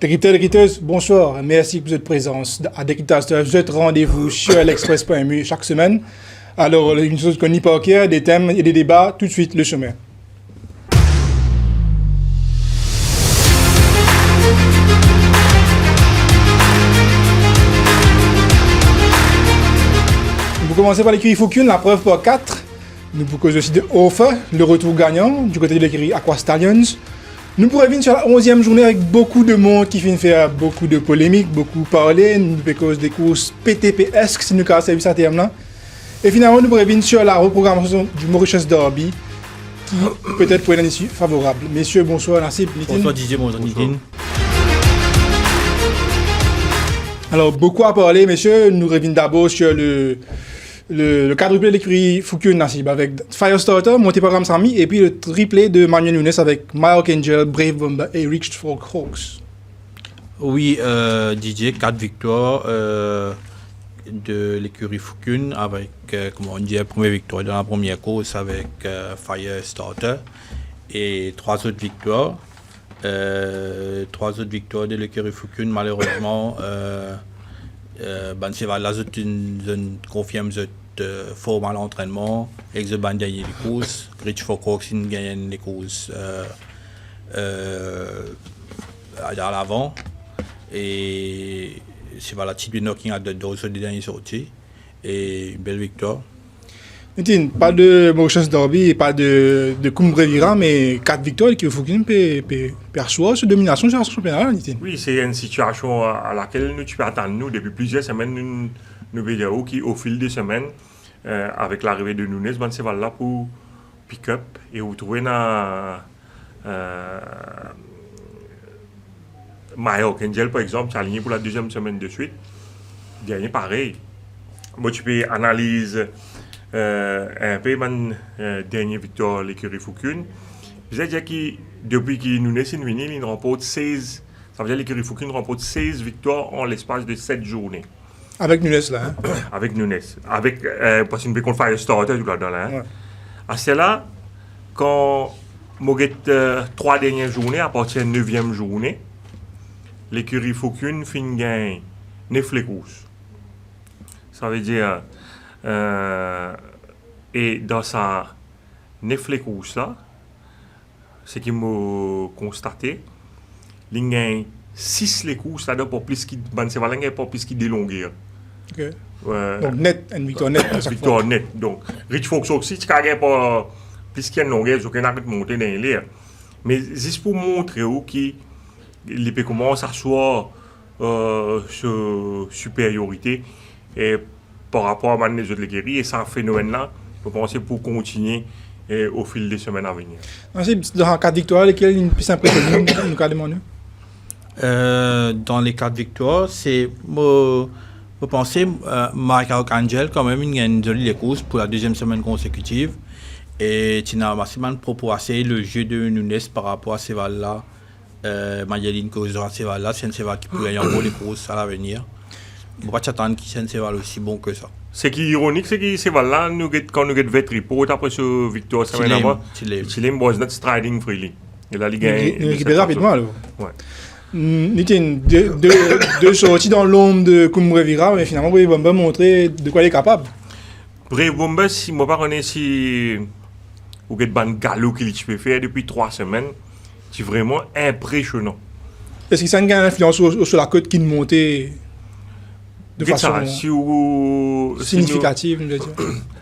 Décrypteurs et décrypteuses, bonsoir. Merci pour votre présence. À Décrypteurs, vous êtes rendez-vous sur l'Express.mu chaque semaine. Alors, une chose qu'on n'y pas au cœur, des thèmes et des débats, tout de suite, le chemin. Vous commencez par l'écurie Foucune, la preuve par 4. Nous vous causons aussi de Ofa, le retour gagnant du côté de l'écurie Aqua Stallions. Nous pourrions venir sur la 11e journée avec beaucoup de monde qui finit faire beaucoup de polémiques, beaucoup parler, nous cause des courses PTP-esque, si nous avons servi ce terme-là. Et finalement, nous pourrions venir sur la reprogrammation du Mauritius Derby, qui peut-être pourrait être une issue favorable. Messieurs, bonsoir, Nassib, Nitin. Bonsoir Didier, bonsoir Nitin. Alors, beaucoup à parler, messieurs. Nous revenons d'abord sur le quadruplé de l'écurie Foucune Nassib avec Firestarter, monté par Ramsami, et puis le triplé de Manuel Nunes avec Mike Angel, Brave Bomber et Rich Folk Hawks. Oui, Didier, 4 victoires de l'écurie Foucune avec, comment on dit, la première victoire dans la première course avec Firestarter et 3 autres victoires. 3 autres victoires de l'écurie Foucune, malheureusement. C'est là je confirme forme à l'entraînement et que je gagne les courses. Rich Folk Hawks gagne les courses à l'avant. Et c'est la type de knocking à deux sur les dernières sorties. Et une belle victoire. Nitin, pas de Mauritius Derby et pas de Kumbrevira, mais 4 victoires qui Foucune peut assurer cette domination sur le championnat, Nitin. Oui, c'est une situation à laquelle nous tu peux attendre nous depuis plusieurs semaines, nous vidéos qui au fil des semaines, avec l'arrivée de Nunes, c'est là pour pick-up et vous trouvez dans Mike Angel par exemple, qui est aligné pour la deuxième semaine de suite. Dernier pareil. Moi tu peux analyser un peu la dernière victoire de l'écurie Foucune. Je veux dire que depuis que Nunes est venu, il remporte 16. Ça veut dire que l'écurie Foucune remporte 16 victoires en l'espace de 7 journées. Avec Nunes là. Hein? Avec Nunes. Avec, parce qu'il ne peut qu'on faire Firestarter tout là-dedans. Là, hein? Ouais. À cela, quand Moguet 3 dernières journées, à partir de la 9e journée, l'écurie Foucune finit gagne 9 les courses. Ça veut dire. Et dans sa 9 les courses là, ce qui m'a constaté, il gagne 6 les courses là pour plus qu'il pour plus qu'il délonguer. OK. Donc net, une victoire nette. Victoire nette. Donc Rich Fox aussi, tu gagne pas plus qu'il y a une longueur, donc il a monté dans l'air. Mais juste pour montrer qu'il peut commencer à asseoir supériorité et par rapport à les autres écuries, et c'est un phénomène-là, je pense, pour continuer au fil des semaines à venir. Dans les 4 victoires, lesquelles sont plus impressionnantes nous avons demandé? Dans les 4 victoires, c'est, je pense, Mike Angel, quand même, il a une jolie course pour la deuxième semaine consécutive. Et Tina Massiman proposer le jeu de Nunes par rapport à ces valeurs-là. Mayeline causera ces valeurs-là, c'est un Seval qui pourrait y avoir les courses à l'avenir. On ne va pas s'attendre qu'il y ait un Seval aussi bon que ça. Ce qui est ironique, c'est que Seval-là, quand nous avons fait report après ce victoire, ça va être Chilem was not striding freely. Et la Ligue 1. Il récupère rapidement alors. Ouais. Nitin, deux sorties dans l'ombre de Kumbrevira, mais finalement, Brave Bomber montrer de quoi il est capable. Brave Bomber, si je ne sais pas si vous avez un galop qu'il peut faire depuis 3 semaines, c'est vraiment impressionnant. Est-ce que ça a une influence sur la côte qui montait de façon significative?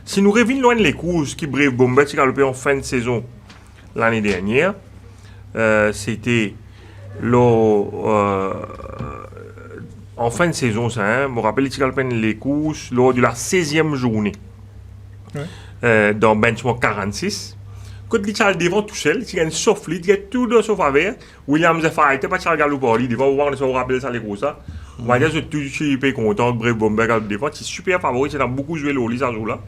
Si nous revenons loin les courses qui Brave Bomber a galopé en fin de saison l'année dernière, c'était en fin de saison, ça, je me rappelle qu'il a galopé les courses lors de la 16e journée dans Benchmark 46. Quand il est devant tout seul, il y a une souffle, il y a tout dans son faveur. Williams a fait, il pas de galop pour lui, devant, on va rappeler ça les courses. On va dire que je suis hyper content de Brave Bomber galop devant, c'est super favori, il a beaucoup joué l'Oli ce jour-là.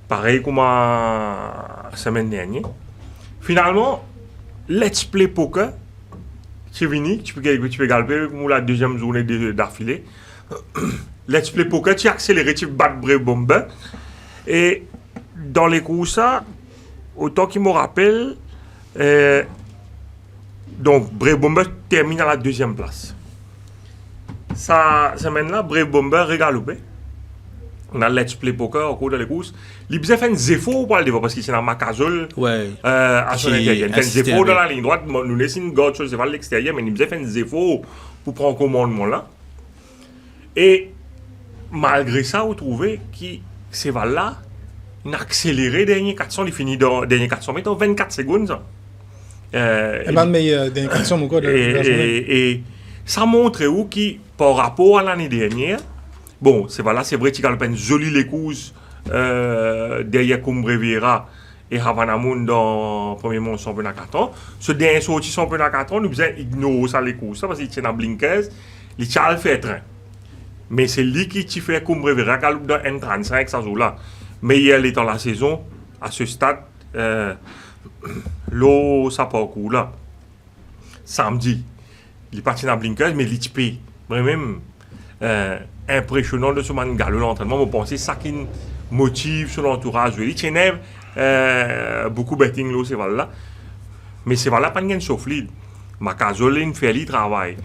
Pareil comme la semaine dernière. Finalement, Let's Play Poker, c'est fini, tu peux galoper pour la deuxième journée d'affilée. Let's Play Poker, tu as accéléré, tu bats Brave Bomber. Et dans les courses, autant qu'il me rappelle, Donc, Brave Bomber termine à la 2e place. Sa semaine-là, Brave Bomber régalopé. On a Let's Play Poker au cours de la course. Il a fait un zéro pour le débat parce qu'il est dans Macazol Ouais. à son intérieur. Il a fait un assisté zéro dans avec. la ligne droite. Nous laissons une gauche sur l'extérieur, mais il a fait un zéro pour prendre commandement là. Et malgré ça, vous trouvez que ces là il a accéléré dernier 400, il finit dans dernier 400 mètres en 24 secondes. Ça. Et même mais des questions mon code. Et ça montre où qui par rapport à l'année dernière, bon, c'est vrai qu'il y a une jolie courses derrière Cumbre-Vieira et Havanamoun dans le premier monde championnat 4 ans. Ce dernier sorti championnat 4 ans, nous avons ignoré ça les courses parce qu'il tient dans Blinkers, il tient à le faire train. Mais c'est lui qui fait Cumbre-Vieira dans N35 ça joue là. Mais il est dans la saison à ce stade l'eau ça parcours là. Samedi, il est parti dans Blinkers mais l'ITP vraiment impressionnant de ce man galop l'entraînement. Je pense que c'est ça qui motive son entourage. Il tient beaucoup de betting là, c'est là. Mais c'est là pas une chauffe lead. Macazol il fait le travail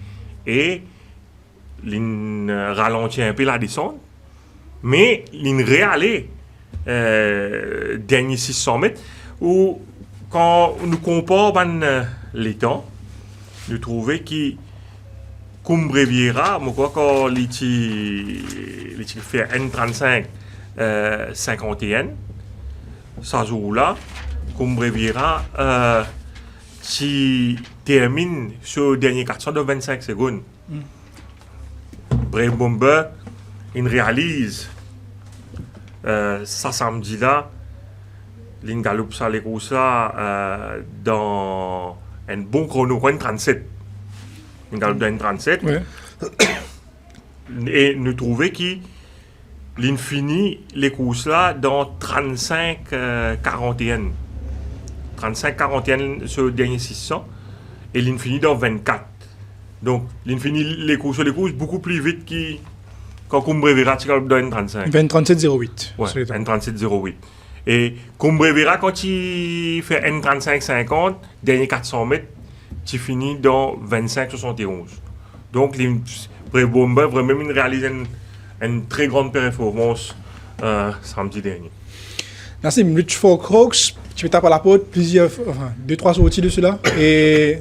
et il ralentit un peu la descente, mais il réalise dernier 600 mètres où quand nous comparons les temps, nous trouvons que Cumbre-Vieira, je crois quand il fait N35 51, ça joue là, Cumbre-Vieira qui termine sur le dernier 400 de 25 secondes. Brave Bomber, il réalise ça samedi là, il galope ça les courses là dans un bon chrono, N37. Il galope dans N37. Ouais. Et nous trouvons qu'il finit les courses là dans 35-41. 35-41 sur le dernier 600 et il finit dans 24. Donc, il finit les courses beaucoup plus vite quand Cumbre-Vieira dans N35. 20-37-08. Ouais, N37-08. Et Cumbre-Vieira, quand il fait N35-50, dernier 400 mètres, il finit dans 25-71. Donc, les Brave Bomber vraiment réalise une très grande performance samedi dernier. Merci, Rich Folk Hawks, tu peux taper à la porte, 2-3 sorties de cela. Et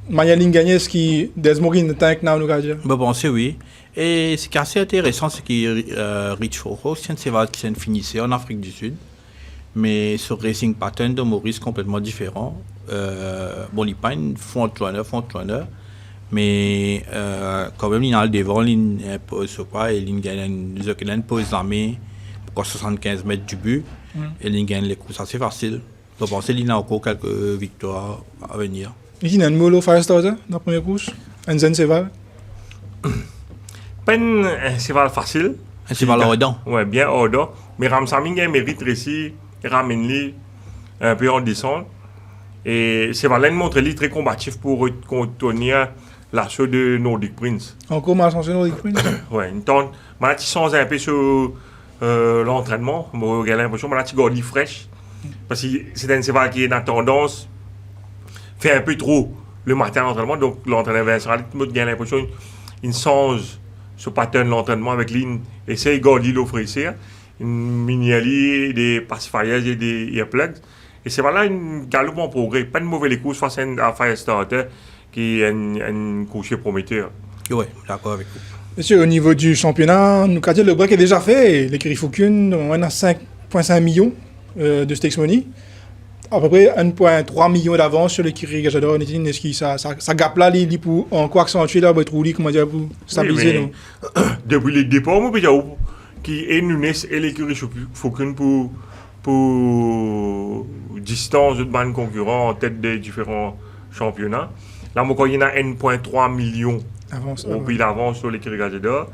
Mayaline Gagné, ce qui Desmorin de tank now, nous dire. Je pense oui. Et ce qui est assez intéressant, c'est que Rich Foro, c'est un finisseur en Afrique du Sud, mais ce racing pattern de Maurice complètement différent. Bon, il n'est pas une front-runner, mais quand même, il a le devant, il impose quoi, et il gagne pose l'armée pour 75 mètres du but, et il gagne les courses assez faciles. Je pense qu'il a encore quelques victoires à venir. Il y a un Molo Firestarter dans la première course, un Zen Seval. Pas un cheval facile. Un cheval ardent. Oui, bien ardent. Mais Ramsaming a mérite réussi, ramène-le un peu en descente. Et cheval montre lui très combatif pour contenir l'assaut de Nordic Prince. Encore mal changé Nordic Prince. Oui, une tente. Maintenant, tu changes un peu sur l'entraînement. J'ai l'impression que tu gardes fraîche. Parce que c'est un cheval qui est dans tendance, fait un peu trop le matin à l'entraînement. Donc, l'entraîneur Vincent, j'ai l'impression qu'il change ce pattern de l'entraînement avec lui, essaye de garder l'offrir, une mini-ali, des pacifiers et des earplugs. Et c'est voilà une galope en progrès. Pas de mauvais courses face à Firestarter qui est un coucher prometteur. Oui, d'accord avec vous. Monsieur, au niveau du championnat, nous avons dit le break est déjà fait. L'écurie Fokun, on a 5,5 millions de stakes money. À peu près 1,3 million d'avance sur l'écurie Gajador. Est-ce que ça gap là, il pour encore accentuer là, pour stabiliser oui, depuis le départ, moi, qui est Nunes et l'écurie Fokun pour distance de bandes concurrents en tête des différents championnats. Là, moi, il y a 1,3 million au pays d'avance sur l'écurie Gajador.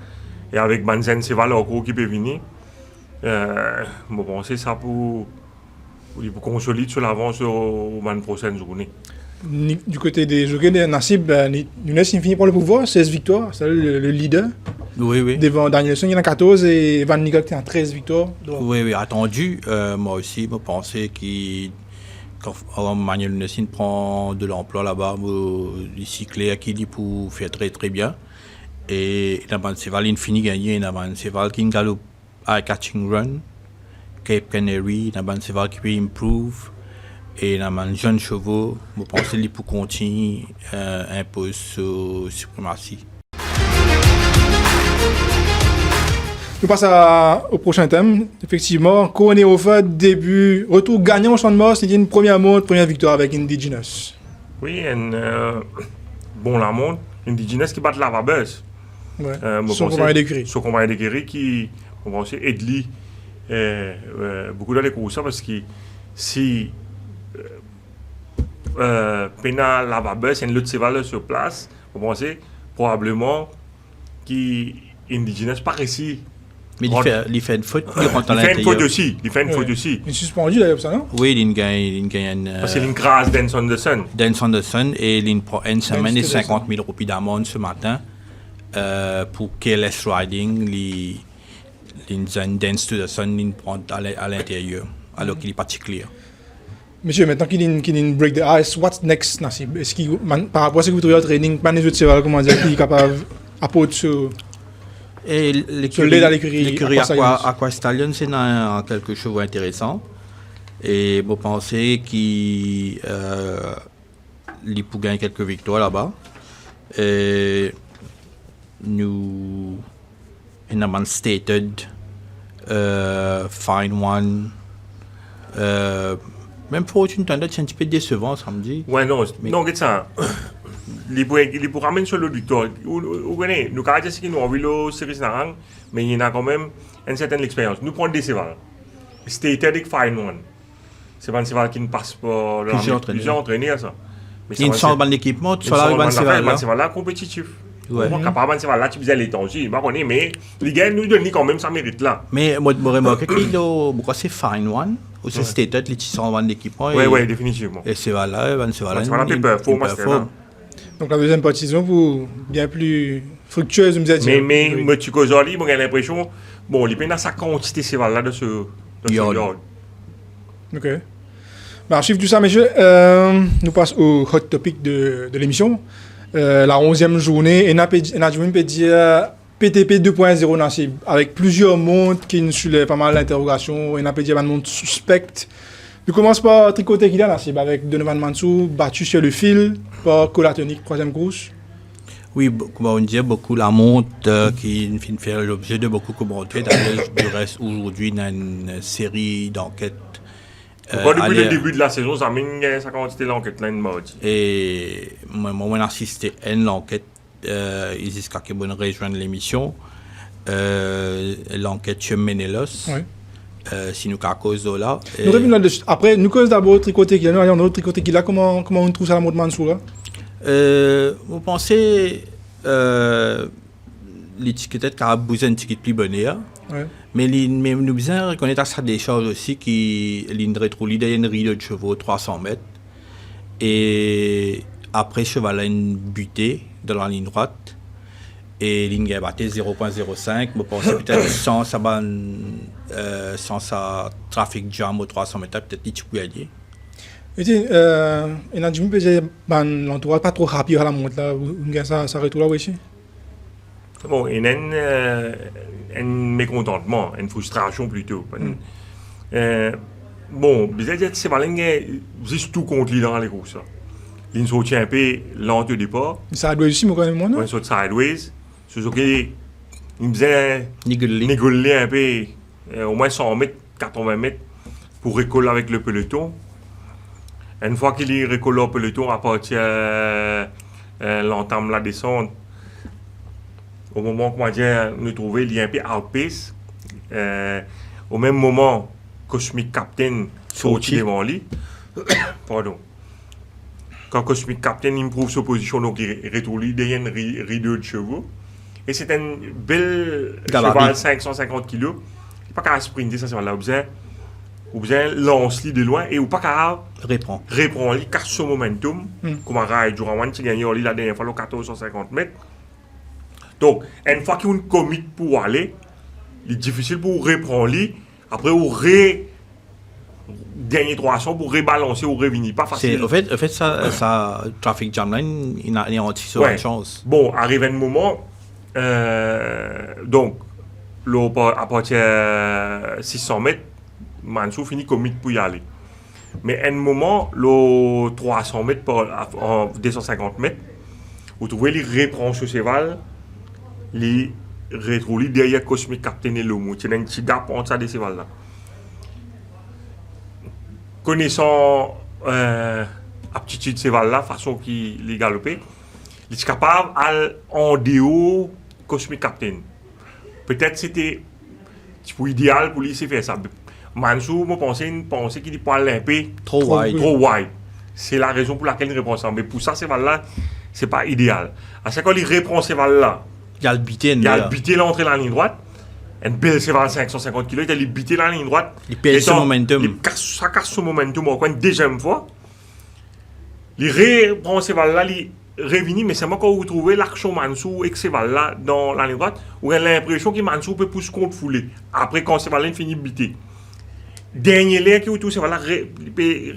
Et avec Banzen, c'est Valor qui peut venir. Je pense que ça pour consolider sur l'avance aux prochaines journées. Du côté des joueurs de Nassib, Nunes finit par le pouvoir, 16 victoires, c'est le leader. Oui. Devant Danielson, il y en a 14 et Van Nigel qui a 13 victoires. Donc. Oui, attendu. Moi aussi, je pensais qu'il quand Manuel Nessin prend de l'emploi là-bas, ici Claire qui dit pour faire très très bien. Et il y a un cheval qui finit gagné, il y a un cheval qui galope à catching run, Cape Canary, il y a un cheval qui peut improve. Et il y a un jeune chevaux, je pense qu'il peut continuer un peu sur suprématie. Nous passons au prochain thème. Effectivement, Corné Ofa, début, retour gagnant au Champ de Mars, c'est une première montre, première victoire avec Indigenous. Oui, bon la montre, Indigenous qui bat la Vabeuse. Ouais. Son compagnon d'écurie. Son compagnon d'écurie qui, on pense, aide beaucoup dans les courses parce que si Pena la Vabeuse et l'autre cheval sur place, on pense probablement qu'Indigenous pas réussi. Mais il fait une faute, il rentre à l'intérieur. Il fait une faute Ouais. aussi. Il est suspendu d'ailleurs, ça, non? Oui, il gagne Parce qu'il grâce Dan Sanderson. Dan Sanderson et il prend une semaine et 50 000 roupies d'amende ce matin pour careless riding. Dan Sanderson il prend à l'intérieur alors qu'il est particulier. Monsieur, maintenant qu'il y a une break the ice, what's next, Nassib? Est-ce qu'il, par rapport à ce que vous trouvez au training, pas les autres chevaux, comment dire, qui est capable d'apporter sur... Et l'écurie Aqua Stallion, c'est quelque chose d'intéressant. Et je pense qu'il peut gagner quelques victoires là-bas. Et nous avons stated Fine One. Même pour une tendance, c'est un petit peu décevant samedi. Ouais, non, regarde ça. Il peut ramener sur le victoire. Vous connaissez, nous avons dit que nous avons vu le Series Narang, mais il y a quand même une certaine expérience. Nous prenons des chevals. C'était avec Fine One. C'est pas un cheval qui ne passe pas plusieurs entraînés à ça. Il y a une sorte d'équipement, tu as un cheval là compétitif. Capable de cheval là, tu faisais l'étranger. Mais les gars nous donnent quand même ça mérite là. Mais moi, je remarque que c'est Fine One. Ou c'est Stated, les petits sont d'équipement. Oui, définitivement. Et c'est là, c'est là. Donc la deuxième partie saison pour bien plus fructueuse, vous me dites. Mais tu causes j'ai l'impression, bon, il y a sa quantité de cheval là de ce yard. Ok. Ben, chiffre tout ça, messieurs, nous passons au hot topic de l'émission. La 11e journée, et on peut dire PTP 2.0 Nassib, avec plusieurs montres qui soulèvent pas mal d'interrogations, et on peut dire une montre suspecte. Je commence par tricoter qu'il a Nassib, avec Donovan Mansou battu sur le fil par Colatonic, troisième course. Oui, comme on dit, beaucoup la montre qui fait l'objet de beaucoup de commentaires. Du reste, aujourd'hui, dans une série d'enquêtes. Depuis le début de la saison, ça mène sa quantité d'enquête là, et moi, j'ai assisté à une enquête. Ils disent qu'il y a rejoindre l'émission. L'enquête chez Menelos. Oui. Si nous avons cause là. Après, nous cause d'abord tricoter qu'il y a un autre tricoter qu'il a. Comment on trouve ça la montre Mansou là? Vous pensez l'étiquette qui a besoin d'une étiquette plus bonne. Ouais. Mais nous besoin reconnaître ça des choses aussi qui rétro une ride de chevaux 300 mètres. Et après, cheval a une butée dans la ligne droite. Et ligne a battu 0.05. Je pense peut-être sans sa trafic jam au 300 mètres, peut-être qu'il peut gagner. Et tu il a dit que l'entourage pas trop rapide à la montre là. Ça retourne là aussi. Bon, il y a un mécontentement, une frustration plutôt. Bon, bizarrement, c'est pas juste tout contre lui dans les courses. Il saute un peu lent au départ. Ça doit aussi, moi, quand même, non? Il saute sideways. C'est ce qu'il faisait négocier un peu, au moins 100 mètres, 80 mètres, pour récoller avec le peloton. Une fois qu'il est récollé au peloton, à partir l'entame la descente, au moment où nous trouvons, il y a un peu outpace. Au même moment, Cosmic Captain sortit devant lui. Pardon. Quand Cosmic Captain improuve sa position, donc il retourne derrière une rideau de chevaux. Et c'est un bel cheval 550 kg. Il n'est pas qu'à sprinter, ça, c'est là. Ou bien lance-lui de loin et ou pas qu'à reprend-lui, casse son momentum. Comme un rail, Jourawan, qui gagne la dernière fois, le 1450 mètres. Donc, une fois qu'il y a une commit pour aller, il est difficile pour reprendre lui. Après, dernier 300 pour rebalancer ou revenir. Pas facile. En fait, ça, trafic jam là, il a anti sur Ouais. une chance. Bon, arrive un moment, donc, à partir de 600 mètres, Mansou finit commit pour y aller. Mais à un moment, le 300 mètres, en 250 mètres, vous trouvez, il reprend ce cheval, il retrouve derrière Cosmic Captain et l'homme. Il y a un petit gap entre ces chevals-là. Connaissant l'aptitude de cheval-là, façon qu'il est galopé, il est capable en déo Cosmic Captain. Peut-être c'était idéal pour lui de faire ça. Mansou, moi, pensais qu'il peut aller un peu Trop wide. trop wide. C'est la raison pour laquelle il reprend ça. Mais pour ça, ce cheval-là, c'est pas idéal. À chaque fois qu'il reprend ce cheval-là, Il y a le beaten. il a bité l'entrée dans la ligne droite. Un bel cheval 550 kg, il a bité dans la ligne droite. Il perd ce momentum. Ça casse ce momentum encore une deuxième fois. Il reprend ce cheval-là, il revient, mais c'est moi quand vous trouvez l'action Mansou et ce cheval-là dans la ligne droite, vous avez l'impression que Mansou peut pousser contre foulée. Après, quand ce cheval-là finit de biter. Dernier l'air qui vous trouve ce cheval-là, il peut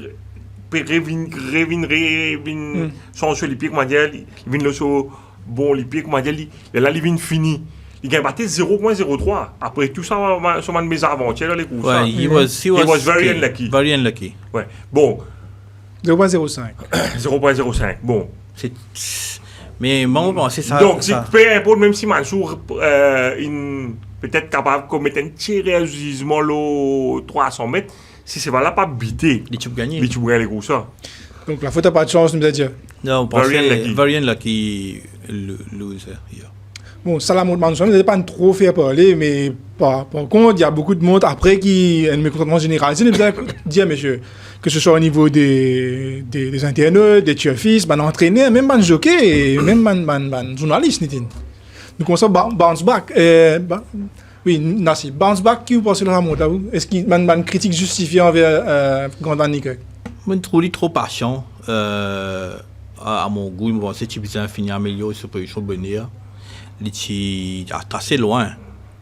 revenir sans sur les pieds, comment dire, il vient le sur bon les pieds, comment dire, là, il vient fini. Il a battu 0.03. Après tout ça, sur ma mésaventure dans les courses. Ouais, he was very unlucky. Very unlucky. Ouais. Bon, 0.05. 0.05. Bon. Mais moi, je pense que ça. Donc, ça... c'est peu importe, même si Mansour peut-être capable de commettre un tir à jugement le 300 mètres, si c'est là pas bité, Les tubes gagnés. les tu les courses. Donc la faute n'a pas de chance, nous a dit. Non, je pense Very unlucky. que very unlucky loser. Yeah. Bon, ça la montre Mansour, il n'a pas trop fait parler, mais par contre, il y a beaucoup de monde après qui a un mécontentement généralisé. Il nous dire, monsieur, que ce soit au niveau des internautes, des tueurs-fils, des entraîneurs, même des jockeys, et même des journalistes. Nous commençons à bounce back. Oui, Nassi, bounce back, qui vous pensez de la montre là? Est-ce qu'il y a une critique justifiée envers Grandan Nikek? Je trouve trop patient. À mon goût, je pense que tu peux finir améliorer ce position bonheur. Il est assez loin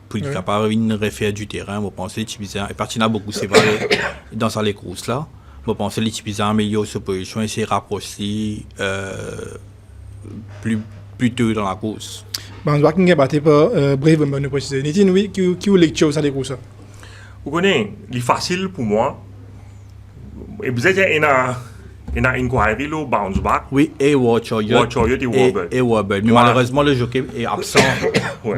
pour être capable de refaire du terrain. Je pense que tu peux partir beaucoup c'est vrai dans les courses là. Je pense que tu peux améliorer ce position et se rapprocher plus tôt dans la course. Bounce back, qui est battu par Brave Bomber, nous préciser. Nitine, oui, qui vous lecture ça des courses? Vous connaissez, c'est facile pour moi. Et vous êtes une inquiry, le bounce back. Oui, et Warchoyot et Warbird. Mais malheureusement, le jockey est absent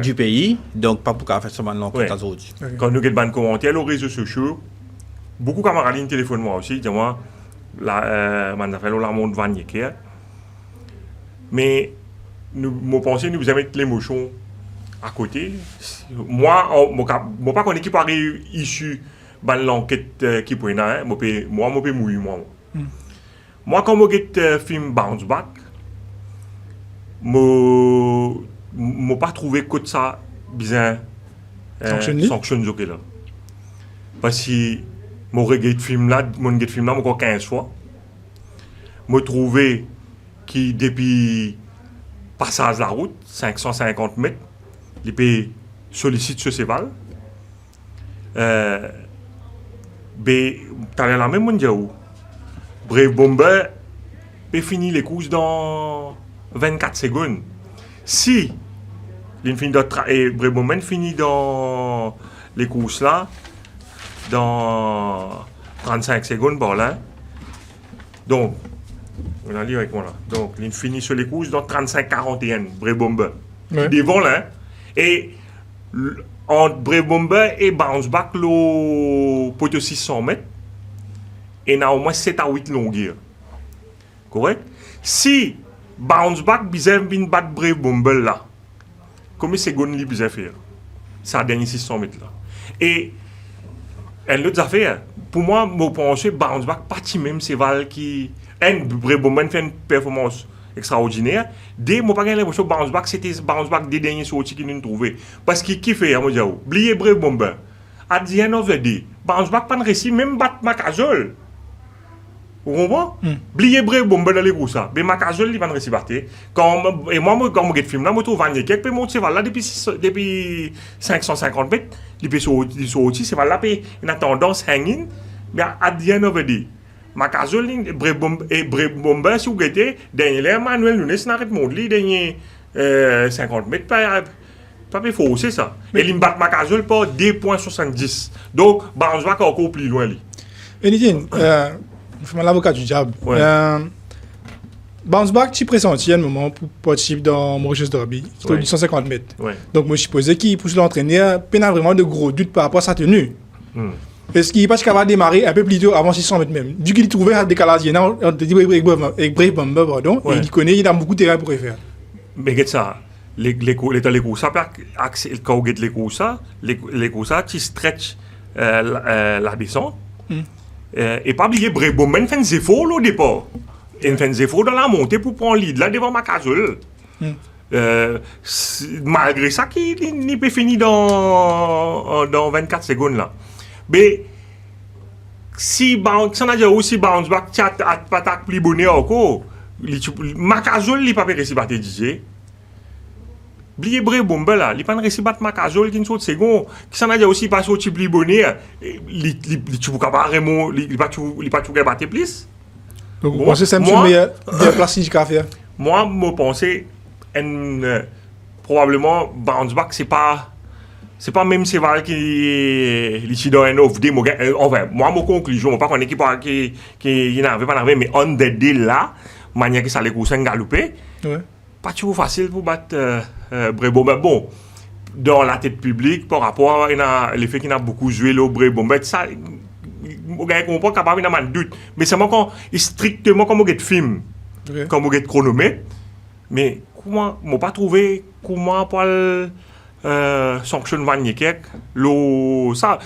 du pays, donc pas pour faire ça maintenant contre les autres. Quand nous avons des commentaires sur les réseaux sociaux, beaucoup de camarades me téléphonent moi aussi, disent moi, la montre va niquer. Mais nous pensons que nous avons mettre l'émotion à côté. Moi, je ne sais pas qu'on est issu de l'enquête qui peut être, moi, je peux mouiller. Moi, quand je regarde le film Bounce Back, je n'ai pas trouvé que ça bien sanctionné. Parce que je regarde le film là, encore 15 fois. Je trouvé que depuis passage de la route, 550 mètres, il peut solliciter ce cheval. Mais tu as la même chose. Brave Bomber peut finir les courses dans 24 secondes. Si Brave Bomber finit dans les courses là dans 35 secondes par là. Donc, on a dit avec moi là. Donc, il finit sur les courses dans 35-41, Brave Bomber. Ouais. Devant là. Et entre Brave Bomber et Bounce Back, le poteau 600 mètres, et il y a au moins 7 à 8 longueurs. Correct? Si Bounce Back vient battre Brave Bomber là, combien de secondes il peut faire? C'est la dernière 600 mètres là. Et l'autre affaire, pour moi, je pense que Bounce Back, pas même cheval qui. Brave Bomber fait une performance extraordinaire. Dès que je n'ai pas l'impression que Bounce Back, c'était Bounce Back des derniers sorties qu'il nous trouvait. Parce qu'il kiffe, à moi, oubliez Brave Bomber. At the end of the day, Bounce Back pas de récit, même battre Macazol. Vous comprenez? Oubliez Brave Bomber dans les courses. Mais Macazol, il va de récit battre. Et moi, quand je regarde le film, je trouve Vanier qui peut monter là depuis 550 mètres. Il peut sortir, c'est là, il a tendance à hanging. Mais at the end of the day, Macazol et Brebomba, si vous regardez, dernier Manuel Nunes n'a pas monté dernier 50 mètres, pas faux, c'est ça. Et il bat Macazol par 2,70. Donc, Bounce Back encore plus loin. Et Nitine, je suis l'avocat du diable. Ouais. Bounce Back, tu pressenti un moment pour participer dans Mauritius Derby, qui est Ouais. du 150 mètres. Ouais. Donc, moi, je supposais qu'il pousse l'entraîneur, il n'a vraiment de gros doutes par rapport à sa tenue. Parce qu'il n'est pas capable de démarrer un peu plus tôt avant 600 mètres même. Du coup, il trouvait un décalage avec Brave Bomber, pardon, Ouais. et il connaît, il a beaucoup de terrain pour y faire. Mais regarde ça, les courses, quand vous les courses, tu stretch la descente. Et pas oublier Brebomba, il fait des efforts au départ. Il fait des efforts dans la montée pour prendre le lead là devant Macazol. Malgré ça, il n'est pas fini dans 24 secondes là. Mais si on a déjà aussi bounce back, tu as pas plus bonnet encore. Macazol, il n'est pas réussi à battre DJ. Blié Brebomba là, il n'est pas réussi à battre Macazol qui est une sorte de seconde. Qui s'en a déjà aussi pas sorti plus bonnet. Il ne pas tout battre plus. Donc, vous Moi- pensez que c'est une moi- meilleure place qu'il a faire? Moi, je pensais, probablement, bounce back, c'est pas même Seval qui est dans un off day. Enfin, moi, mon conclusion, je ne sais pas qu'on est qui n'avait pas n'avait, mais on the day là, manière que ça les courses galoper, Ouais. pas toujours facile pour battre Brebomba. Bon, dans la tête publique, par rapport à l'effet qu'il a beaucoup joué le Brebomba, ça, on comprend capable il y a un doute. Mais c'est strictement comme on film. Ok. Comme vous êtes chronomètre, mais comment, je n'ai pas trouvé comment pour le sanction Vaniquek, ça,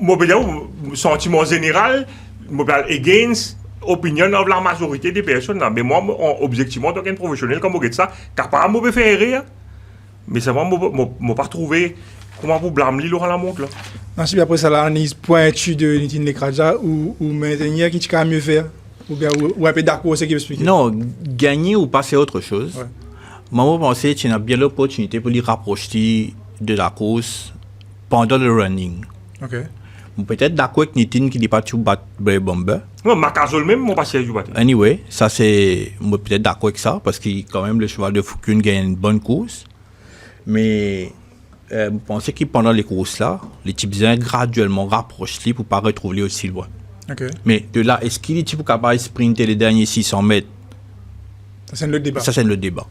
moi, je veux sentiment général, je veux against opinion de la majorité des personnes, là. Mais moi, objectivement, tant qu'un professionnel comme vous êtes ça, capable de faire rire, mais c'est vraiment, je n'ai pas trouvé comment vous blâmer l'or à la montre, là. Ensuite, après ça, l'analyse pointue de Nitine Lekradja ou maintenir qui tu peux mieux faire? Ou un peu d'accord, c'est ce qu'il explique. Non, gagner ou pas, c'est autre chose. Ouais. Moi, je pense que tu as bien l'opportunité pour les rapprocher de la course pendant le running. Ok. Peut-être d'accord avec Nitin qui n'est pas tout battre Brebomba. Non, Macazol même, mon passé du bâtiment. Anyway, ça c'est. Moi, peut-être d'accord avec ça, parce que quand même, le cheval de Foucault gagne une bonne course. Mais je pensais que pendant les courses là, les types graduellement rapprochent pour ne pas retrouver aussi loin. Ok. Mais de là, est-ce qu'il est type capable de sprinter les derniers 600 mètres? Ça, c'est le débat. Ça, c'est le débat.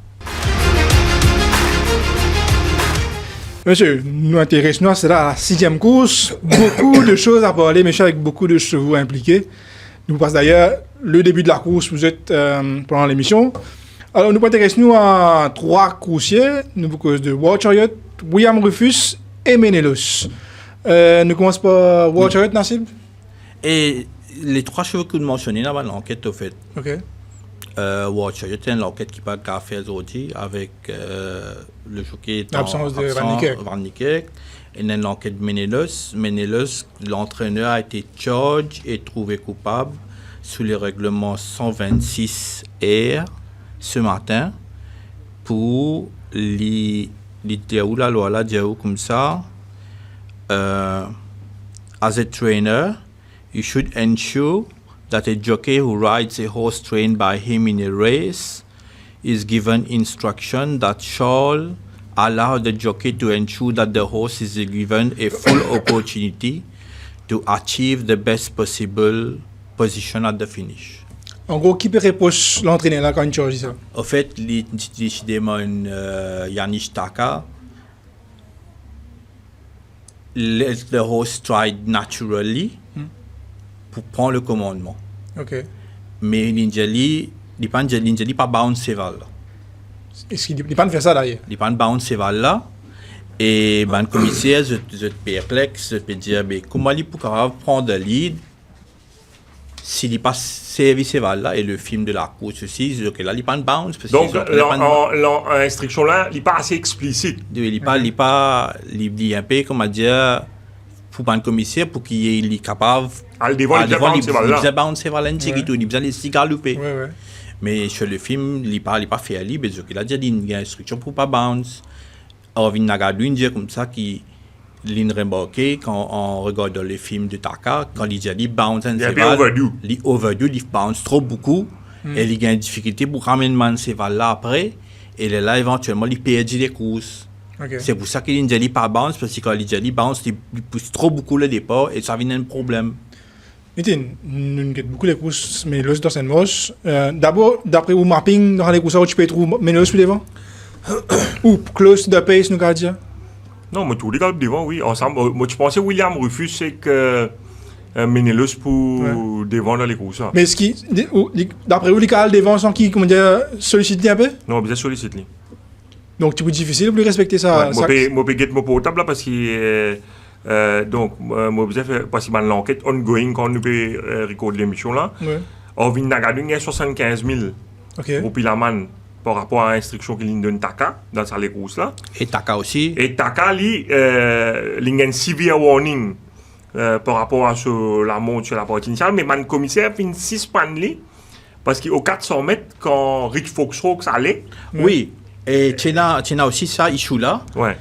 Monsieur, nous intéressons, c'est la 6e course. Beaucoup de choses à parler, monsieur, avec beaucoup de chevaux impliqués. Nous passons d'ailleurs le début de la course, vous êtes pendant l'émission. Alors, nous intéressons à 3 coursiers. Nous vous causons de World Chariot, William Rufus et Menelaus. Nous commençons par World Chariot, Nassib. Et les 3 chevaux que vous mentionnez dans l'enquête, au fait, Ok. World Chariot, c'est une enquête qui parle qu'a fait aujourd'hui avec le jockey L'absence de Van Niekerk. Van Niekerk. Et une enquête Menelaus. Menelaus, l'entraîneur a été chargé et trouvé coupable sous les règlements 126 R ce matin pour les la loi là, comme ça. As a trainer, you should ensure that a jockey who rides a horse trained by him in a race is given instruction that shall allow the jockey to ensure that the horse is given a full opportunity to achieve the best possible position at the finish. En gros, qui peut reprocher l'entraîneur là quand il charge ça? En fait, décidément, Yanis Taka, let the horse stride naturally pour prendre le commandement. Ok. Mais Ninjali, il n'est pas bounce cheval là. Est-ce qu'il ne peut pas faire ça d'ailleurs? Il n'est pas bounce cheval là. Et ben, le commissaire, je perplexe, je peux dire, mais comment il peut prendre le lead s'il n'est pas servi cheval là et le film de la course aussi, donc là, il n'est pas bounce. Donc, l'instruction là, il n'est pas assez explicite. Il n'est pas, il un peu, comment dire, pour un commissaire, pour qu'il est capable. À le devant, il a bounce cheval là, il a laissé galoper. Ouais, ouais. Mais sur le film, il n'est pas fait à libre, il a dit qu'il y a une instruction pour ne pas bounce. Alors, il y a une comme ça qui l'in remarqué quand on regarde les films de Taka, quand il dit il bounce un Il est un peu cheval, overdue. il overdue, il bounce trop beaucoup, et il a une difficulté pour ramener man cheval là après, et là éventuellement il perd les courses. Ok. C'est pour ça qu'il dit pas bounce, parce que quand il dit bounce, il pousse trop beaucoup le départ, et ça vient un problème. Mettez, nous avons beaucoup les courses, mais là, dans Saint-Moche. D'abord, d'après le mapping, dans les courses, tu peux trouver Ménélos sur devant? Ou close to the pace, nous avons dit? Non, moi, tous les gars devant, oui. Ensemble, moi, je pensais William Rufus, c'est que Ménélos pour devant dans les courses. Mais ce qui, d'après vous, les cas devant sont qui, comment dire, sollicités un peu? Non, bien sollicite. Donc, tu peux difficile de respecter ça. Moi, je vais get mon portable là parce que. Donc, moi, je vais parce que l'enquête ongoing quand nous peut recorder l'émission là. Ouais. On vient de gagner 75 000 Ok. pour Pilaman par rapport à l'instruction qu'il donne Taka dans sa les courses là. Et Taka aussi. Et Taka, il a une severe warning par rapport à la montre sur la partie initiale, mais le commissaire fait une 6 pannes parce qu'au 400 mètres, quand Rich Foxrock allait. Oui, et tu as aussi ça, issue là. Ouais.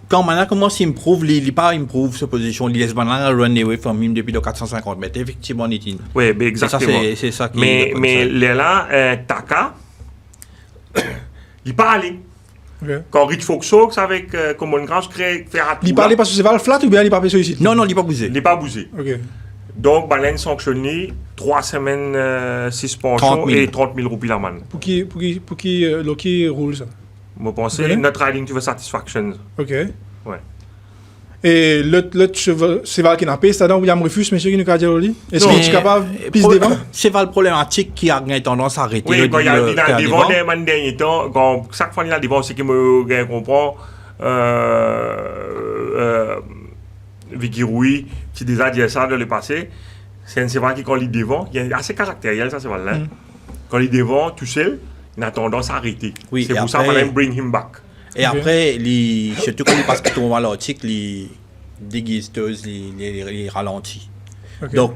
Quand maintenant commence à improve, il pas improve sa position, il laisse maintenant run away from him depuis 450 mètres. Effectivement, Nitin. Oui, ben exactement. C'est ça qui mais là, Taka, il pas allé. Ok. Quand Rich Foxrock avec Common Ground fait Il parlait parce que c'est pas le flat ou bien il parlait sollicite? Non, il n'est pas bougé. il n'est pas bougé. Ok. Donc, Baleine sanctionné 3 semaines suspension 30 000. et 30 000 roupies la manne. Pour qui Loki roule ça? Je pense Ok. not riding to the satisfaction. Ok. Ouais. Et l'autre cheval qui n'a pas, c'est-à-dire William Rufus, monsieur qui nous a dit lui. Est-ce Non, qu'il est capable plus devant? C'est pas le problématique qui a tendance à arrêter. Oui, quand il y a le devant des man dernier temps, quand chaque fois il y a devant, c'est que me comprend. Vicky Rouy, qui déjà dit ça dans le passé, c'est un cheval qui quand il est devant, il est assez caractériel ça cheval-là. Quand il est devant, tout seul, il a tendance à arrêter. Oui, c'est et pour ça après- qu'on aime bring him back. Et après, surtout quand il passe tout à l'article, il déguise, il ralentit. Ok. Donc,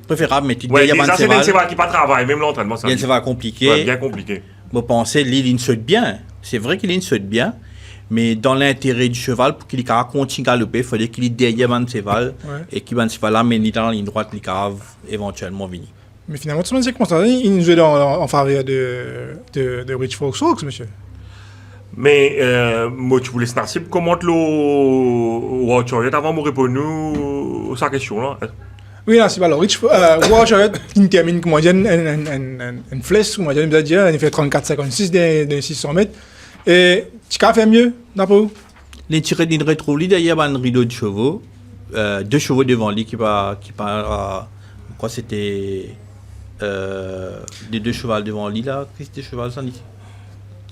préférable, mais tu dis, Ouais, il y a ça un c'est des cheval, chevals qui pas travaillent, même l'entraînement ça. il y a un cheval compliqué. Ouais, bien compliqué. Je pensais, il saute bien. C'est vrai qu'il saute bien, mais dans l'intérêt du cheval, pour qu'il continue à galoper, il fallait qu'il ait derrière un cheval, Ouais. et qu'il ait un cheval là, mais il est dans la ligne droite, il va éventuellement venir. Mais finalement, tout le monde s'est constaté, il nous jouait en faveur de Rich Foxrock, monsieur. Mais moi, tu voulais se comment le Watcher avant de répondre à sa question là. Oui, là, c'est pas alors. Watcher, qui termine, comment dire, une flèche, comment dire, il fait 34,56 de 600 mètres. Et tu as fait mieux, d'après vous? Les tirés d'une retrouve derrière un rideau de chevaux, 2 chevaux devant lui qui quoi c'était des 2 chevaux devant lui là, qu'est-ce que des chevaux ça dit?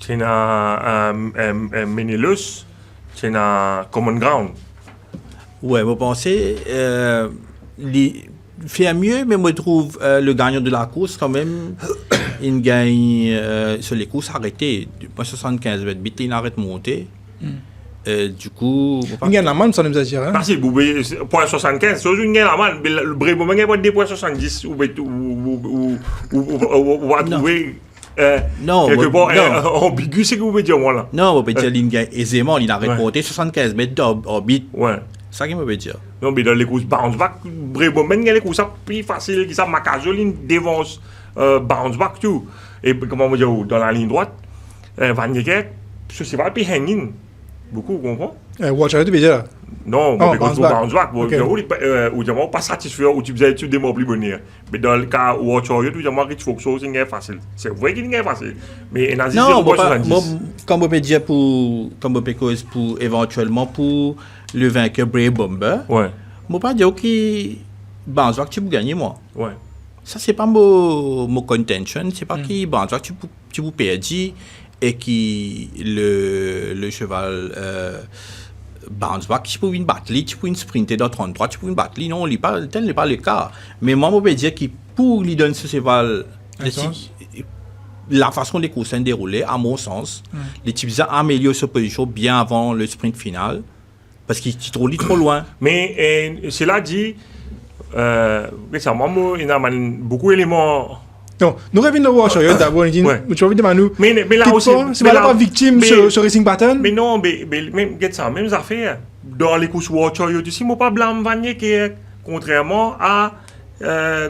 C'est un Menelus, c'est un Common Ground. Ouais, vous pensez faire mieux, mais moi je trouve le gagnant de la course quand même, il gagne sur les courses arrêtées, pas 75 mètres, il arrête de monter. Du coup, Il gagne la main, ça nous a dit, hein? Parce que point 75, c'est une gagne la main, le Brébo gagne pas 2,70 ou va trouver non, quelque part non. ambigu, c'est que vous pouvez dire moi là. Non, on peut dire qu'il gagne aisément, il arrête de Ouais. monter 75 mètres d'orbite. Ouais. C'est ça qu'il me dire. Non, mais dans les courses bounce back, Brébo gagne les courses plus facile, qui ça, Macazoline dévance bounce back tout. Et comment on dit, dans la ligne droite, Van Niekerk, ce c'est pas plus hanging. Beaucoup, vous comprenez? Watcher, tu veux dire là? Non, Oh, parce que bounce back, Ok. ou tu pas satisfait, ou tu faisais des mots plus bonheur. Mais dans le cas où tu as Rich Foxo, c'est facile. C'est vrai qu'il est facile. Mais il a dit Non, 0,70. comme on peut dire comme on peut cause pour éventuellement pour le vainqueur Bray Bomber, Ouais, je pas dire que bon, que tu peux gagner moi. ouais. Ça c'est pas mon contention, c'est pas qui bon, tu peux perdre et qui le cheval bounce back, tu peux une battre, tu peux une sprinter dans 33, tu peux une battre, non, tel n'est pas le cas. Mais moi, je peux dire que pour lui donner ce cheval, la façon des courses déroulées, à mon sens, les types améliorent sa position bien avant le sprint final, parce qu'il est trop loin. Mais cela dit, récemment, il y a beaucoup d'éléments. Non, nous revenons au Watcher, d'abord, il dit, Ouais. tu vas dire, nous, Mais là aussi. c'est pas victime sur Racing Pattern? Mais non, mais même, get ça, même affaire. dans les courses Watcher, yo si moi pas blâme Vanier qui contrairement à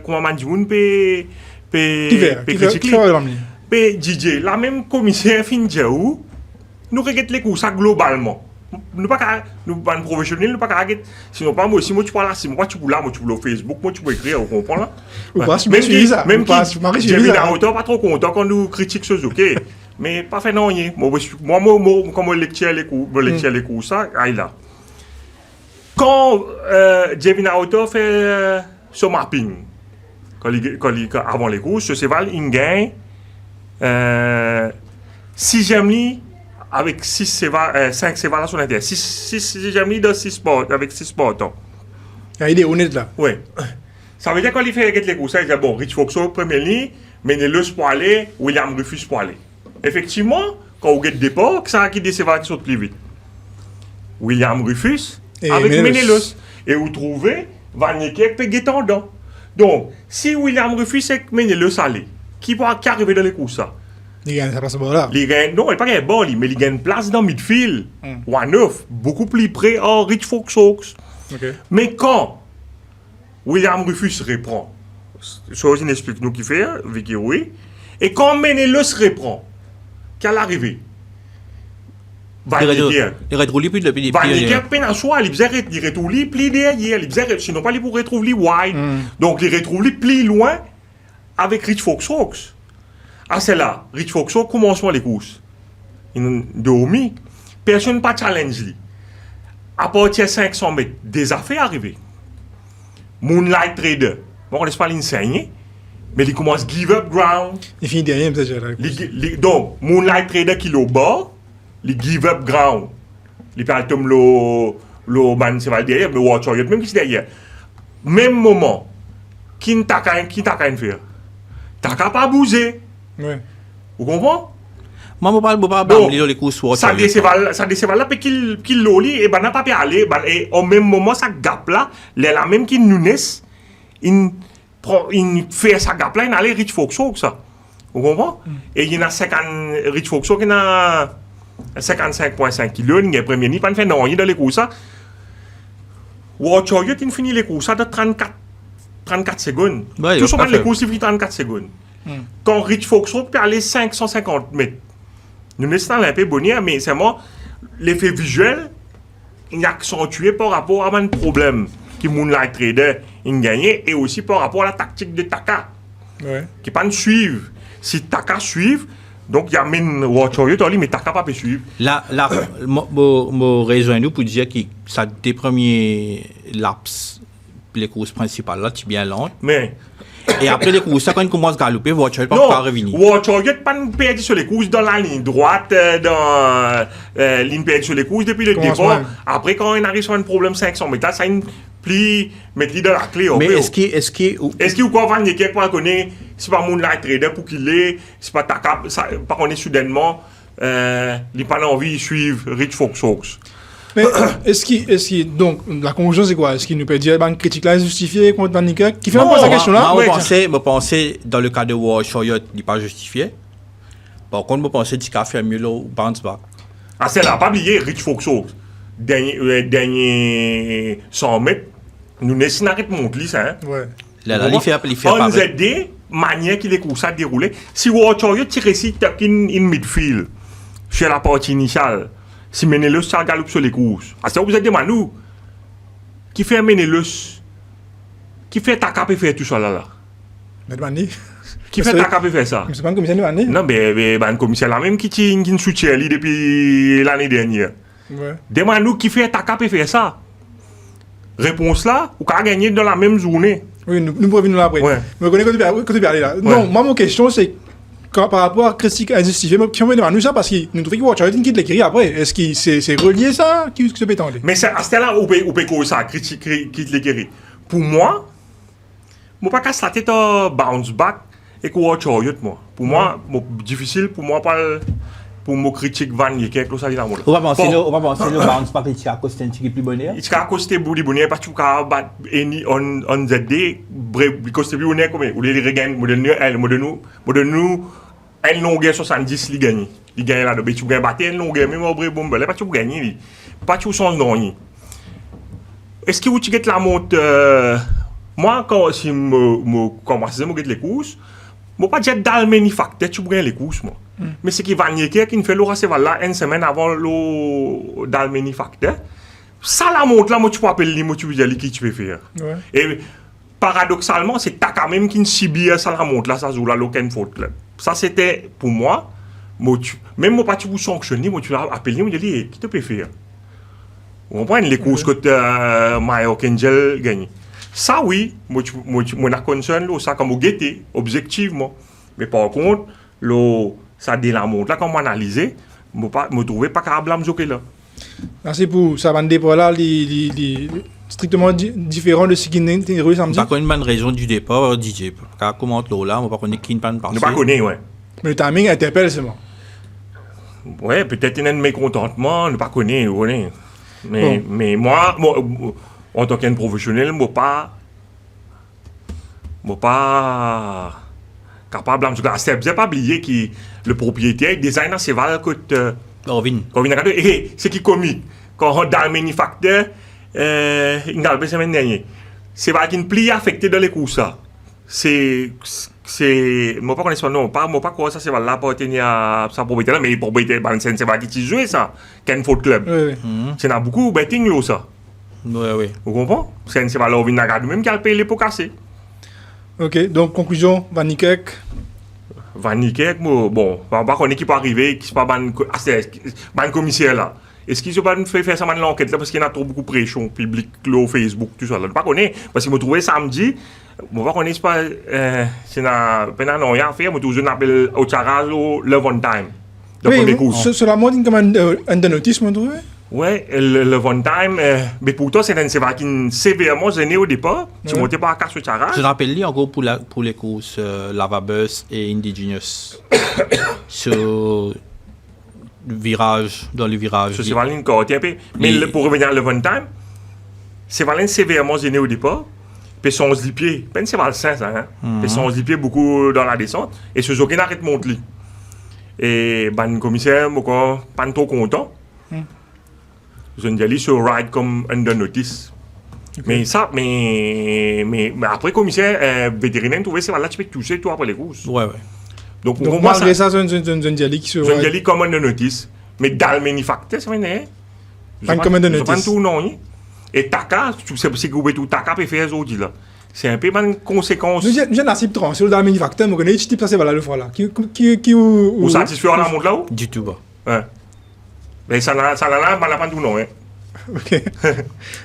comment man dit moun pe critiquer. Pe DJ, la même commissaire Finjaou, nous regarde les courses globalement. Nous pas professionnels, nous pas sinon pas moi si moi tu parles là, si moi tu peux là, moi tu peux au Facebook, moi tu peux écrire, vous comprenez là? Même qui j'ai un auteur pas trop content quand nous critique ce OK. Mais pas fait non rien. Moi comme lecture les cours ça, aïe là. Quand Jevin Auto fait ce mapping avant les courses, c'est Val il gagne 6 gemmes avec 5 sévales sur l'intérieur. 6 gemmes de 6 sports avec 6 sports. Il est honnête là. Oui. Ça veut dire quand il fait les courses, il dit bon, Rich Foxo première ligne, Menelaus pour aller, William Rufus pour aller. Effectivement, quand vous avez départ, ça qui des sévales qui sautent plus vite. William Rufus et avec Menelaus. Et vous trouvez Vanier et Guétendant. Donc, si William Rufus et Menelaus allaient, qui arrive dans les courses ça? Il gagne sa place là. Non, il n'est pas gagné bon, mais il gagne place dans midfield. Ou à 9, beaucoup plus près en Rich Foxo. Okay. Mais quand William Rufus reprend, chose inexplique nous qui fait, Vicky oui, et quand Menelaus reprend, qu'à l'arrivée, il retrouve plus depuis Vanier peine à soi, il retrouve lui plus derrière, sinon pas il pour retrouver lui wide. Donc il retrouve lui plus loin avec Rich Foxo. Ah c'est là, Rich Foxo commence les courses. Il dormi, personne pas challenge lui. À partir de 500 mètres, des affaires arrivées. Moonlight Trader, bon on laisse pas l'enseigner, mais il commence give up ground. Il finit derrière peut-être. Donc Moonlight Trader qui est au bord, il give up ground. Il peut tomber le man c'est pas derrière, mais Watcher même qui est derrière. Même moment, qui t'a qu'à faire. T'as qu'à pas bouger. Ouais. Vous comprenez? Moi, je ne parle pas de les courses Watcher. Ça décevait là, puis qu'il l'oli, et ben n'a pas pu aller, et au même moment, ça gap là, la même qui nous naissent, il fait sa gap là, il allait Rich Foxo, ça. Vous comprenez? Et il y en a 50, Rich Foxo qui a 55,5 kilos, il y a premier, il n'a pas fait non, il est dans les courses, ça. Watcher, il finit les courses, ça de 34 secondes. Tout ça, les courses, il finit 34 secondes. Quand Rich Foxo peut aller 550 mètres, nous sommes un peu bonnières, mais c'est moi, l'effet visuel, il est accentué par rapport à un problème que Moonlight Trader a gagné et aussi par rapport à la tactique de Taka. Ouais. Qui pas suivre. Si Taka suivre, donc il y a même Watcher, mais Taka pas peut suivre. Là, je rejoins nous pour dire que ça des premiers laps, les courses principales, là, tu bien lente. Mais. Et après les courses, quand il commence à galoper, Watcher pas revenir. Watcher, il n'y a pas perdu sur les courses dans la ligne droite, dans la ligne perdue sur les courses depuis le départ. Après, quand il arrive sur un problème 500 mètres, ça une pli, mettre dans la clé. Mais est-ce qu'il ou quoi, Van Niekerk pas connaît, c'est pas Moonlight Trader pour qu'il est, c'est pas Taka, pas qu'on est soudainement, il n'a pas envie de suivre Rich Foxo. Mais donc, la conclusion c'est quoi? Est-ce qu'il nous peut dire une critique là justifiée contre Van Niekerk? Qui fait un peu cette question là? Moi, je pensais, dans le cas de Watcher, il n'est pas justifié. Par contre, je pensais qu'il a fait mieux le bounce back. Ah, c'est là, pas oublier Rich Foxo. Dernier 100 mètres, nous n'essayons pas de monter ça. Ouais. Là, il fait on nous a dit, manière qu'il est course à dérouler. Si Watcher tire ici, in midfield, chez la partie initiale, si Menelaus ça galope sur les courses. Ah, ça vous a dit, nous, qui fait Menelaus, qui fait Taka peut faire tout ça là. Mais demandez. Qui fait Taka peut faire ça? C'est pas un commissaire demandé? Non, mais un commissaire là même qui soutient lui depuis l'année dernière. Ouais. Demande-nous qui fait Taka peut faire ça. Réponse là, ou qu'a gagné dans la même journée. Oui, nous pouvons venir là après. Ouais. Mais vous connaissez quand tu là. Non, moi, mon question c'est. Par rapport à critique injustifiée, qui on demande nous ça parce que nous trouvons que Watcher quitte l'écrit après. Est-ce que c'est relié ça qui se peut tendre? Mais à ce là, on peut causer ça, critique quitte l'écrit. Pour moi, je ne peux pas casser la tête à bounce back et que Watcher moi. Pour moi, difficile pour moi pour me critique Van Niekerk ça dit là. On va penser le bounce back qui a costé un petit peu plus bonheur. Il a costé beaucoup bonheur parce que battre any on ZD bref costé plus bonheur comme ou les regagne modèle nous elle longueur 70 il gagne là de tu gagne battre une longueur même au bref bombe là pas tu gagner pas tu sens non est-ce que vous tirez la montre moi, quand si je commence à faire les courses, je ne vais pas dire dans le manufacture, tu prends les courses. Moi. Mais c'est qui va nier qui me fait le recevoir là une semaine avant le dans le manufacture. Ça, la montre là, moi, tu peux appeler moi, tu peux dire qui tu peux faire. Ouais. Et paradoxalement, c'est ta quand même qui ne subit ça, la montre là, ça joue là, aucune faute. Là. Ça, c'était pour moi, même moi, pas tu peux sanctionner, moi, tu l'as appelé, moi, je dis, qui te peut faire. Vous comprenez les courses que Mario Kengel gagne. Ça, oui, moi, je concerne ça comme guetter, objectivement. Mais par contre, ça dit la montre là, comme analyser, je ne trouvais pas capable de me là. Merci pour ça. Van départ là, strictement différent de ce qui est heureux samedi. Par contre, une raison du départ, DJ. Car comment l'eau là, on ne connaît qui ne pas passer. Je ne connais pas, ouais. Mais le timing interpelle seulement. Ouais, peut-être un mécontentement, je ne connais pas. Mais moi, en tant qu'un professionnel, je ne suis pas capable de me dire. Je pas oublié que le propriétaire, le designer, c'est vrai que c'est qui comique. Quand on dans le manufacture, il a la semaine dernière. C'est vrai qu'il plie affecté dans les cours. C'est moi pas connais non pas moi pas quoi ça c'est là pour tenir sa propriété là mais propriété c'est vrai qui joue ça Ken Foot Club. Oui. C'est na beaucoup betting là ça. Oui. Vous comprenez? C'est pas là vient regarder même qui a payé les pour casser. OK, donc conclusion Van Niekerk. Van Niekerk bon, pas qu'on qui peut arriver qui pas ban commissaire là. Est-ce qu'ils ont pas fait faire ça maintenant l'enquête là parce qu'il y a trop beaucoup de pression publique là Facebook tout ça là. Pas connais parce que me trouvé samedi moi pas connais pas c'est na pendant non rien faire moi toujours appelle au Charaz le one time. Oui, cela montre comme un de notice moi trouvé. Ouais, le one time mais pourtant c'est vrai qu'il sévèrement gêné au départ. Tu montais pas à casse au Charaz. Je rappelle en gros pour les courses Lavabus et Indigenous. Sur dans le virage. C'est Valine qui a un peu. Mais pour revenir à le one time, c'est Valine sévèrement gêné au départ. Puis son 11 pieds, peine c'est Val 5 ça, hein. Puis son 11 pieds beaucoup dans la descente. Et ce jockey n'arrête de monter. Et le commissaire, moi, pas trop content. Je ne dis sur ride comme under notice. Okay. Mais après, commissaire vétérinaire, trouvé c'est là tu peux toucher toi après les courses. Ouais. Donc malgré ça, je ne dis qui se je ne dis comme under notice. Mais dans le manufacture, ça veut dire. Pas comme under notice. Pas tout non. Et Taka, c'est possible que tout Taka peut faire aujourd'hui là. C'est un peu une conséquence. J'ai un cible trans, dans le manufacteur, je connais type ça c'est voilà le fois là. Vous satisfait la montre là ou? Du tout bas. Ouais. Mais ça n'a pas tout non. OK.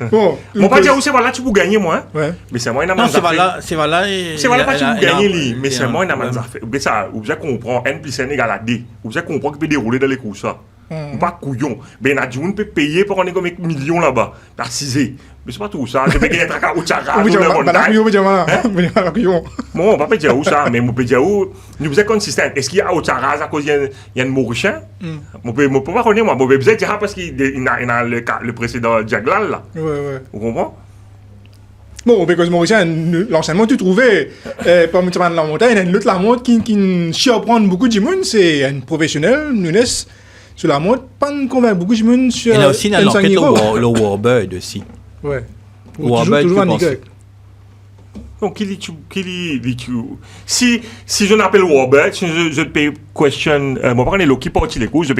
Bon, mon pas dire où c'est voilà tu peux gagner moi. Ouais. Mais c'est moi une amende. C'est voilà pas tu peux gagner lui, mais c'est moi une amende ça fait. Mais ça, vous comprend n plus n égale à d. Vous comprend qu'il peut dérouler dans les courses ça. Pas couillon. Ben a dit on peut payer pour on est comme millions là-bas. Précisé. Mais c'est pas tout ça. Je peux gagner au Tchara. Bon, on va pas dire où ça, mais on peut dire où nous sommes consistants. Est-ce qu'il y a au Tchara à cause il y a un Mauricien? On peut pas connaître moi. On peut dire parce qu'il a le précédent Jaglal là. Ouais. Vous comprenez? Bon, parce que Mauricien, l'enchaînement tu trouvais, parmi la montagne, il y a l'autre la montre qui surprend beaucoup de monde, c'est un professionnel, Nunes. Sur la montre, pas convaincu beaucoup de monde sur. Il y a aussi dans l'enquête le Warbird aussi. Ouais. Toujours un Nickel. Donc, si je n'appelle Warbird, si je peux question, moi, par exemple, qui porte les coups, je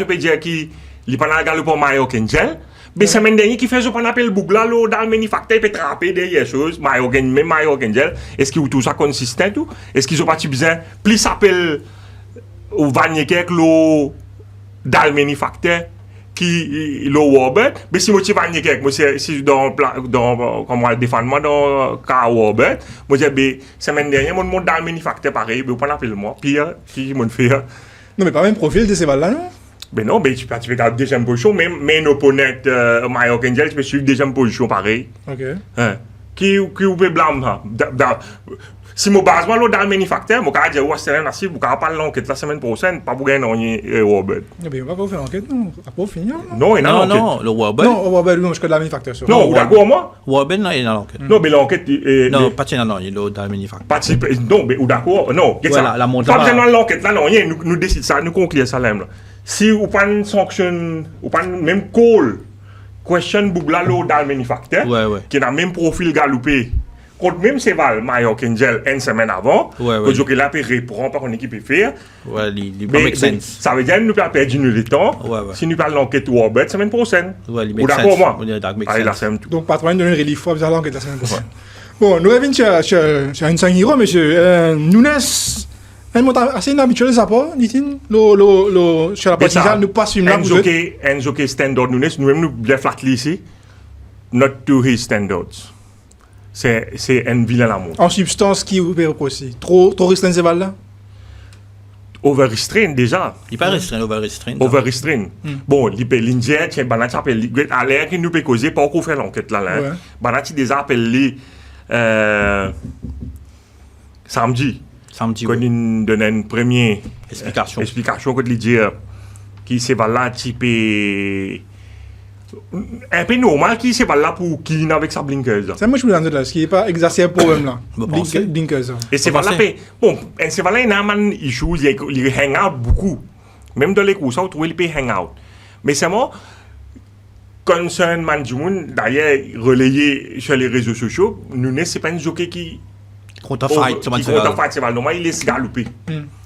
peux dire qu'il n'est pas dans le pour Mario Kengel. Mais semaine dernière, qui fait, je peux appeler Bougla, dans le manufacteur, il peut trapper des choses, même Mario Kengel. Est-ce qu'il y a tout ça consistant, tout? Est-ce qu'ils ont pas besoin, plus s'appelle au Vanier-Kerk, dans le manufacteur, qui le Warbird, mais si moi tu Vanier-Kerk, moi si dans comme on défendement dans cas Warbird, moi je dis semaine dernière mon dans le manufacteur pareil, mais on pas l'appeler moi, pire qui m'ont fait. Non mais pas même profil de ces balles là non? Ben non, ben tu peux garder deuxième position, même opponent Mario Kengel, tu peux suivre deuxième position pareil. OK. Hein. Qui vous peut blâmer si mon base dans le manufacteur, mon cas dire ouais c'est là si vous pas parler l'enquête la semaine prochaine, pas pour gagner Warbird. Mais on va pas faire l'enquête non, pas finir. Non, le Warbird. Non, Warbird non, je connais la manufacture. Non, d'accord moi. Warbird non, il est dans l'enquête. Non, mais l'enquête non, pas tiens non, il est dans le manufacture. Participer non, mais d'accord, non, voilà, la montagne. Pas besoin de l'enquête là non, nous décide ça, nous conclure ça là. Si vous pas une sanction, ou pas même question Bougla l'eau dans le manufacteur, Ouais. qui a le même profil galoupé. Contre même Seval, Mayor Kengel, une semaine avant, que Joker là peut répondre par une équipe et faire. Ouais, il make sense. Ça veut dire que nous pas perdu le temps. Ouais. Si nous parlons l'enquête Robert, semaine prochaine. Ouais, il Ou make d'accord, sense. moi? Allez, Là, c'est un tout. Donc, patron, donne un relief pour faire l'enquête la semaine prochaine. Bon, nous revenons sur un 5 euros, monsieur. Nunes, un mot assez inhabituel, ça pas, dit-il? Sur la partisane, nous pas suivre là, vous êtes. Enzo standard Nunes, nous-mêmes nous les flattons ici. Not to his standards. C'est un vilain amour. En substance, qui vous peut aussi? Trop restreint, ces balles-là? Over-restrain déjà. Il n'est pas restreint, over-restreint. Over-restrain. Bon, l'Indien, tiens, Banati appelle, à l'air qui nous peut causer, pas qu'on fait l'enquête là. Ouais. Banati déjà appelle samedi. Samedi, Quand il donne une première explication que l'Indien, qui s'est là, type un peu normal, qui s'est là pour qui avec sa blinkers. C'est moi je me dis là, ce qui n'est pas exacerbé le problème là. Blinkers. Et c'est là, bon, c'est là, il y a un issue, il hang out beaucoup. Même dans les cours, ça, vous trouvez, il peut hang out. Mais c'est moi, concern Manjimoun, d'ailleurs, relayé sur les réseaux sociaux, nous, c'est pas un jockey qui. Contre-fight, c'est mal. Normalement, il laisse galoper.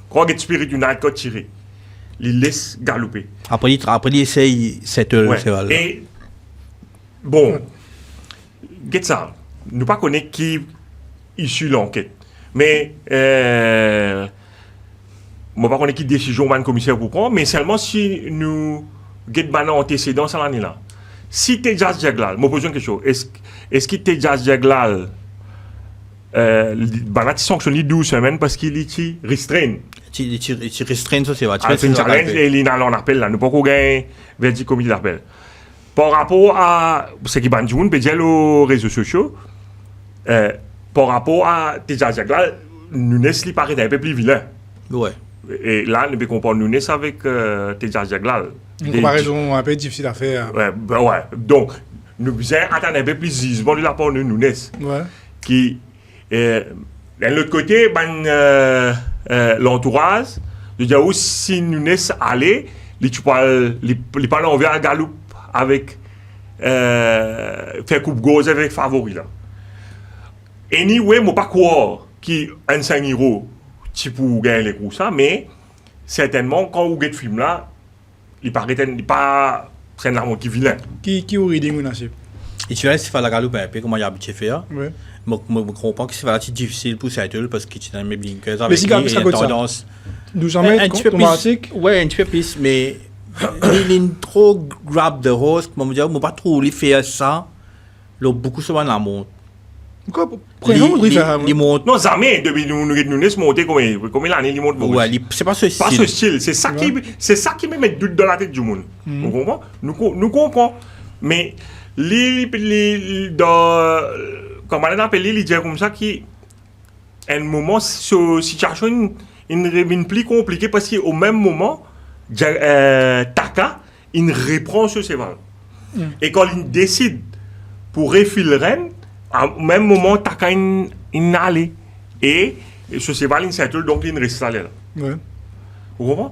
Quand il est spirit United, quand tiré, il laisse galoper. Après, il essaye cette heure. Et bon, get ça. Nous pas connaître qui issue l'enquête. Mais moi pas connaître qui décision man commissaire pour prendre, mais seulement si nous get ban antécédent ça l'année là. Si t'es Jazz Jaglal, moi pose une question. Est-ce que t'es Jazz Jaglal banat sanctionné 12 semaines parce qu'il est restreint. Tu restreins ça, c'est vrai. C'est un challenge et il a un appel là. Nous pas qu'on gagne verdict comité d'appel. Par rapport à ce qui banjoun peut dire aux réseaux sociaux, par rapport à Teja Jaglal, Nunes lui paraît un peu plus vilain. Ouais. Et là, nous peut comparer Nunes avec Teja Jaglal. Une comparaison un peu difficile à faire. Ouais. Donc, nous devons attendre un peu plus jugement de la part de Nunes. Ouais. Qui de l'autre côté, l'entourage, je dis aussi si Nunes allait, il parle envers Galoup avec faire coupe gauche avec favori là. Anyway, moi pas croire qui un 5 euros pour gagner les coups ça, mais certainement quand vous regardez le film là, il paraît pas c'est un arme qui vilain. Qui aurait dit Mounachip? Et tu vois, si il faut la Galoup un peu, comment il a habitué à faire. Ouais. Je comprends que c'est difficile pour Seattle parce que tu as mes blinkers mais avec si lui, il y a une tendance. 1200 mètres, automatique. Ouais, un petit peu plus, mais il est trop grab the horse. Je ne peux pas trop lui faire ça. Il a beaucoup souvent la montre. Pourquoi? Il monte. Non, jamais, depuis nous monter comme l'année, il monte beaucoup. Ouais, c'est pas ce style. Pas ce style, c'est ça qui me met doute dans la tête du monde. Vous comprenez? Nous comprenons. Mais, comme on appelle, il dit comme ça qu'à un moment, cette situation est plus compliquée parce qu'au même moment, Taka, il reprend ce Seval. Et quand il décide pour refiler Rennes, au même moment, Taka il allé. Et ce Seval, il s'attend donc il reste là. Ouais. Vous comprenez?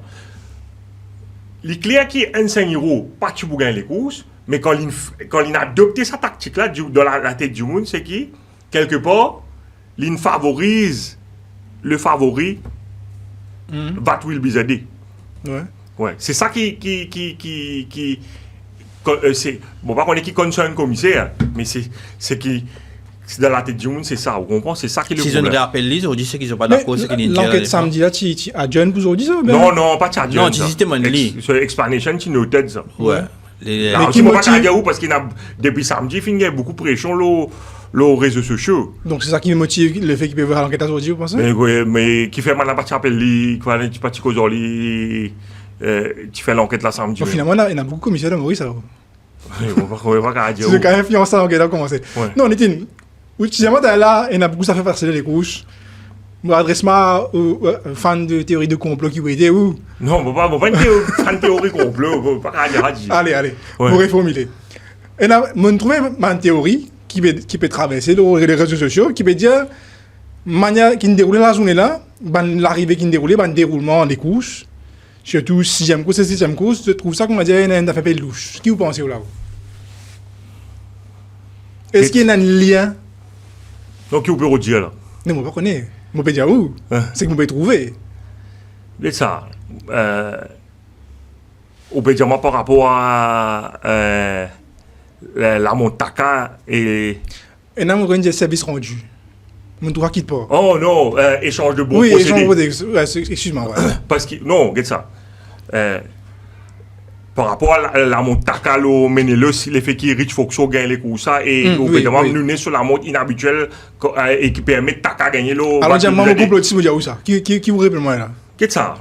Les clients qui ont 5 euros, pas pour gagner les courses, mais quand il a adopté sa tactique-là dans la tête du monde, c'est que, quelque part, il favorise le favori, That Will Be The Day. Ouais. C'est ça qui bon, pas qu'on est qui concerne commissaire, mais c'est qui. Dans la tête du monde, c'est ça, vous comprenez? C'est ça qui est le problème. Si je ne rappelle les autres, c'est qu'ils n'ont pas d'accord. L'enquête samedi là, tu as John pour aujourd'hui ça? Non, pas John. Non, tu dis Monday. C'est explanation, tu notes ça. Ouais. Mais qui ne pas dire parce qu'il a depuis samedi, il y a beaucoup de pression aux réseaux sociaux. Donc c'est ça qui me motive le fait qu'il peut voir l'enquête aujourd'hui, vous pensez? Mais qui fait maintenant pas t'appeler, tu pas aujourd'hui, tu fais l'enquête là samedi. Finalement, il y a beaucoup de commissaires de Maurice alors. On va pas dire. C'est quand même influencé l'enquête à commencer. Non, Nétine. Oui, tu sais, moi, là, il y a beaucoup ça fait passer les couches. Je m'adresse-moi aux fans de théorie de complot qui vous aider ou. Non, on va pas être fan de théorie complot, on va pas dire. Allez, pour reformuler. Et là, je trouve ma théorie qui peut traverser les réseaux sociaux, qui peut dire, manière qui déroule la journée là, l'arrivée qui déroule, le déroulement des couches, surtout 6e course et 7e course, je trouve ça qu'on va dire, il y a un affaire de louche. Ce que vous pensez là? Est-ce qu'il y a un lien? Donc, il peut dire là. Non, moi, je ne connais. Moi, je peux dire où? C'est que je peux trouver. C'est ça. On peut dire moi par rapport à la Montaka et... Et là, on va dire service rendu. On ne quitte pas. Oh non, échange de bons Oui, procédés. Excuse-moi. Ouais. Parce que, non, regarde ça. Par rapport à la Montaka, le Menelus, le fait qu'il Rich Foxo gagne les courses, et on peut dire nous sommes sur la montre inhabituelle et qui permet Taka gagner le... Alors, j'ai mon complotiste, je où ça? Qui vous répond moi là? Qu'est-ce ça?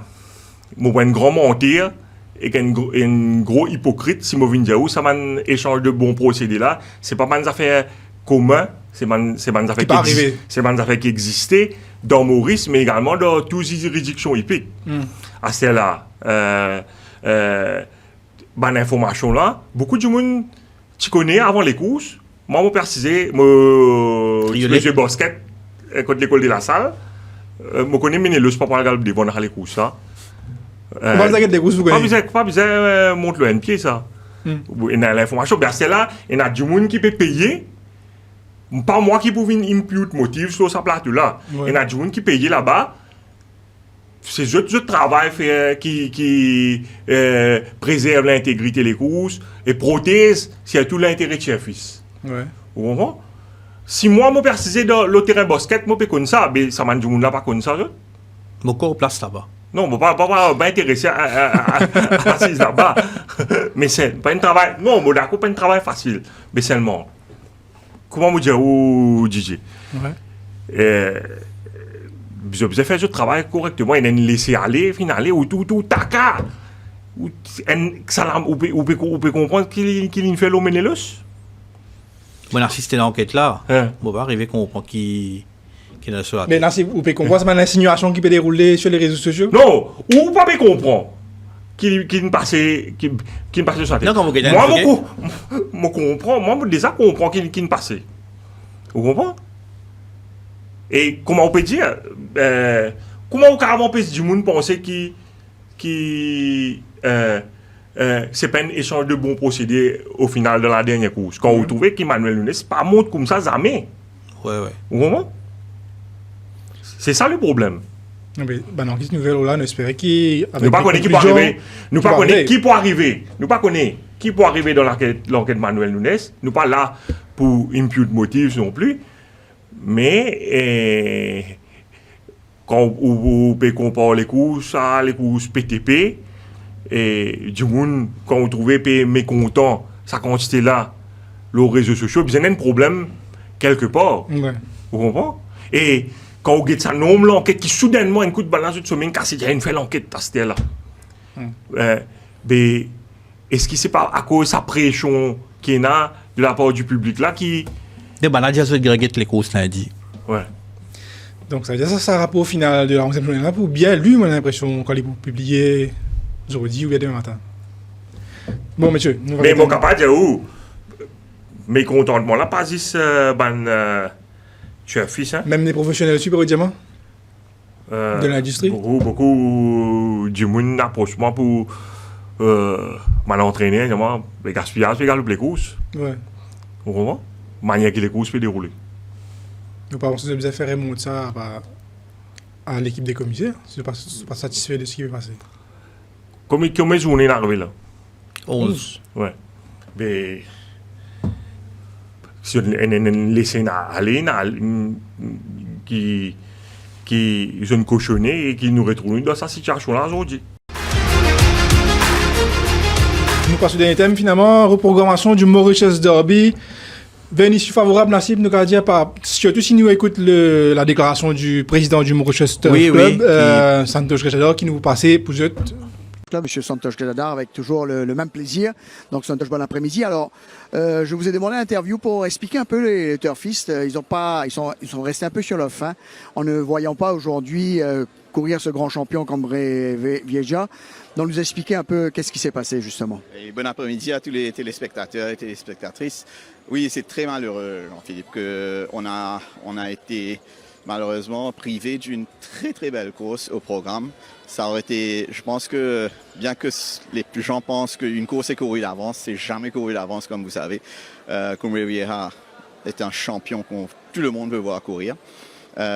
Moi, un grand mentir et un gros hypocrite, si je viens dire où ça m'a échange de bons procédés là, c'est pas des affaires communes, c'est des affaires qui existaient dans Maurice, mais également dans toutes les juridictions hippiques. À celle-là, information là, beaucoup de monde tu connais avant les courses. Moi, je précisais, monsieur Basket, quand l'école de la salle, je connais Menelus, pas pour regarder devant les courses ça. Pas besoin de monter le pied ça. Il y a l'information, c'est là, il y a du monde qui peut payer. Pas moi qui peux impute motif sur sa plateau là. Il y a du monde qui paye là-bas. C'est juste le travail qui préserve l'intégrité des courses et protège surtout l'intérêt de chef-fils. Ouais. Vous comprenez? Si moi, je persiste dans le terrain basket, je peux connaître ça, mais ça m'a dit que pas connaître ça. Mon corps place là-bas. Non, je ne vais pas m'intéresser à là-bas. Mais c'est pas un travail. Non, je d'accord, pas un travail facile. Mais seulement. Comment vous dire, DJ? Ouais. Je fais ce travail correctement. Il y a une laisser aller, finaler, ou tout, taka. Ou peut comprendre qu'il fait l'homme Menelus. Bon, assisté à l'enquête là, on va arriver à comprendre qui est sur la tête. Mais là, vous pouvez comprendre, c'est une insinuation qui peut dérouler sur les réseaux sociaux? Non, ou pas comprendre qui ne passe sur la tête. Non, quand vous gagnez moi, je comprends, moi, déjà, comprends qui ne passe. Vous comprenez? Et comment on peut dire, comment on peut dire du monde penser c'est pas un échange de bons procédés au final de la dernière course. Quand vous trouvez qu'Emmanuel Nunes, c'est pas montre comme ça, jamais. Ouais. Vous comprenez? C'est ça le problème. Non, mais dans cette nouvelle-là, on espère qu'il... Nous pas connaître qui peut arriver. Nous pas connaître qui peut arriver. Nous pas connaître qui peut arriver dans l'enquête de Manuel Nunes. Nous pas là pour impute motif non plus. Mais quand vous pouvez comparer les courses PTP, et du monde, quand vous trouvez mécontent, sa quantité là, les réseaux sociaux, il y a un problème quelque part. Ouais. Vous comprenez? Et quand vous avez ça, l'enquête qui soudainement, un coup de balance de semaine, cassé, il y a une fait l'enquête à ce là. Mais est-ce que c'est pas à cause de sa pression qu'il y a de la part du public là qui. Des balades, je vais les courses lundi. Ouais. Donc ça veut dire que ça rapport au final de la 11e journée là pour bien lui, moi j'ai l'impression, quand il est publié aujourd'hui ou bien demain matin. Bon, monsieur. Mais mon capable de dire où mécontentement là, pas juste tu es fils, hein? Même les professionnels super diamant de l'industrie. Beaucoup du monde approche moi pour mal entraîner, les gaspillages, les courses. Ouais. Vous comprenez? Manière que les courses peuvent dérouler. Nous pas pensé de faire remonter ça à l'équipe des commissaires. Je ne suis pas satisfait de ce qui va passer. Combien de journées est arrivé là? 11. Ouais. Mais si on laisse aller, qui sont cochonnés et qui nous retrouvent dans cette situation-là aujourd'hui. Nous passons au dernier thème finalement, reprogrammation du Mauritius Derby. Ben issue favorable, Nassib, nous dire surtout si nous écoutons la déclaration du président du Mauritius Club, Santosh Gajador, qui nous passait pour eux. M. Santosh Gajador, avec toujours le même plaisir. Donc Santosh, bon après-midi. Alors, je vous ai demandé une interview pour expliquer un peu les turfistes. Ils sont restés un peu sur leur faim en ne voyant pas aujourd'hui courir ce grand champion comme Vieja. Donc nous expliquer un peu qu'est-ce qui s'est passé justement. Et bon après-midi à tous les téléspectateurs et téléspectatrices. Oui, c'est très malheureux, Jean-Philippe, qu'on a été malheureusement privé d'une très très belle course au programme. Ça aurait été, je pense que, bien que les plus gens pensent qu'une course est courue d'avance, c'est jamais couru d'avance comme vous savez. Comme Riviera est un champion que tout le monde veut voir courir.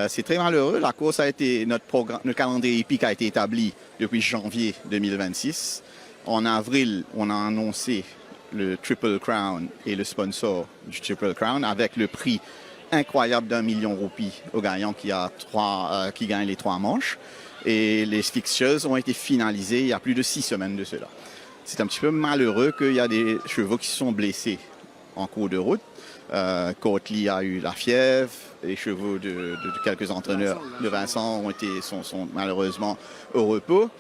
C'est très malheureux. La course a été, notre calendrier hippique a été établi depuis janvier 2026. En avril, on a annoncé le Triple Crown et le sponsor du Triple Crown avec le prix incroyable d'1 million de roupies au gagnant qui gagne les 3 manches. Et les fixtures ont été finalisées il y a plus de 6 semaines de cela. C'est un petit peu malheureux qu'il y a des chevaux qui se sont blessés en cours de route. Courtly a eu la fièvre, les chevaux de quelques entraîneurs de Vincent sont malheureusement au repos.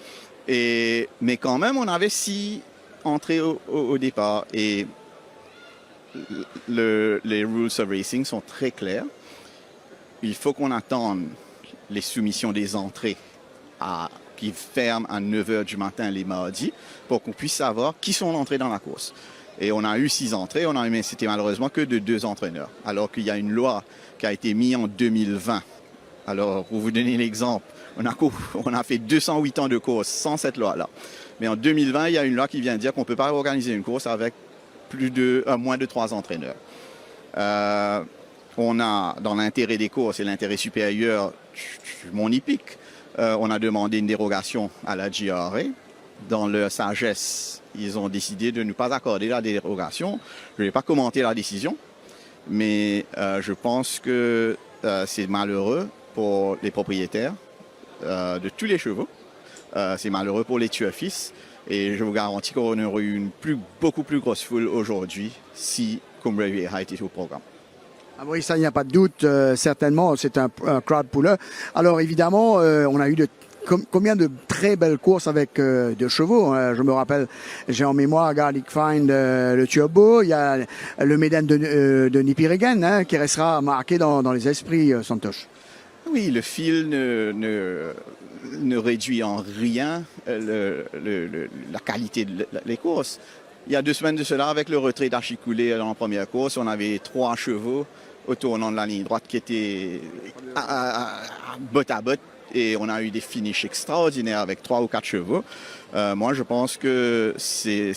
Mais quand même, on avait 6 entrées au départ et les rules of racing sont très clairs. Il faut qu'on attende les soumissions des entrées qui ferment à 9h du matin les mardis pour qu'on puisse savoir qui sont entrés dans la course. Et on a eu 6 entrées, mais c'était malheureusement que de 2 entraîneurs. Alors qu'il y a une loi qui a été mise en 2020. Alors, pour vous donner l'exemple, on a fait 208 ans de course sans cette loi-là. Mais en 2020, il y a une loi qui vient dire qu'on ne peut pas organiser une course avec moins de 3 entraîneurs. On a, dans l'intérêt des courses et l'intérêt supérieur du monde hippique, on a demandé une dérogation à la GRA. Dans leur sagesse, ils ont décidé de ne pas accorder la dérogation. Je ne vais pas commenter la décision, mais je pense que c'est malheureux pour les propriétaires de tous les chevaux. C'est malheureux pour les tueurs-fils. Et je vous garantis qu'on aurait eu une beaucoup plus grosse foule aujourd'hui si Cumbre Vieja était au programme. Ah oui, ça, il n'y a pas de doute. Certainement, c'est un crowd puller. Alors, évidemment, on a eu combien de très belles courses avec de chevaux. Je me rappelle, j'ai en mémoire Garlic Find, le Turbo. Il y a le Médène de Nipirigan qui restera marqué dans les esprits, Santosh. Oui, le fil ne réduit en rien la qualité des courses. Il y a 2 semaines de cela, avec le retrait d'Archicoulé dans la première course, on avait 3 chevaux au tournant de la ligne droite qui étaient botte à botte et on a eu des finishes extraordinaires avec 3 ou 4 chevaux. Moi, je pense que c'est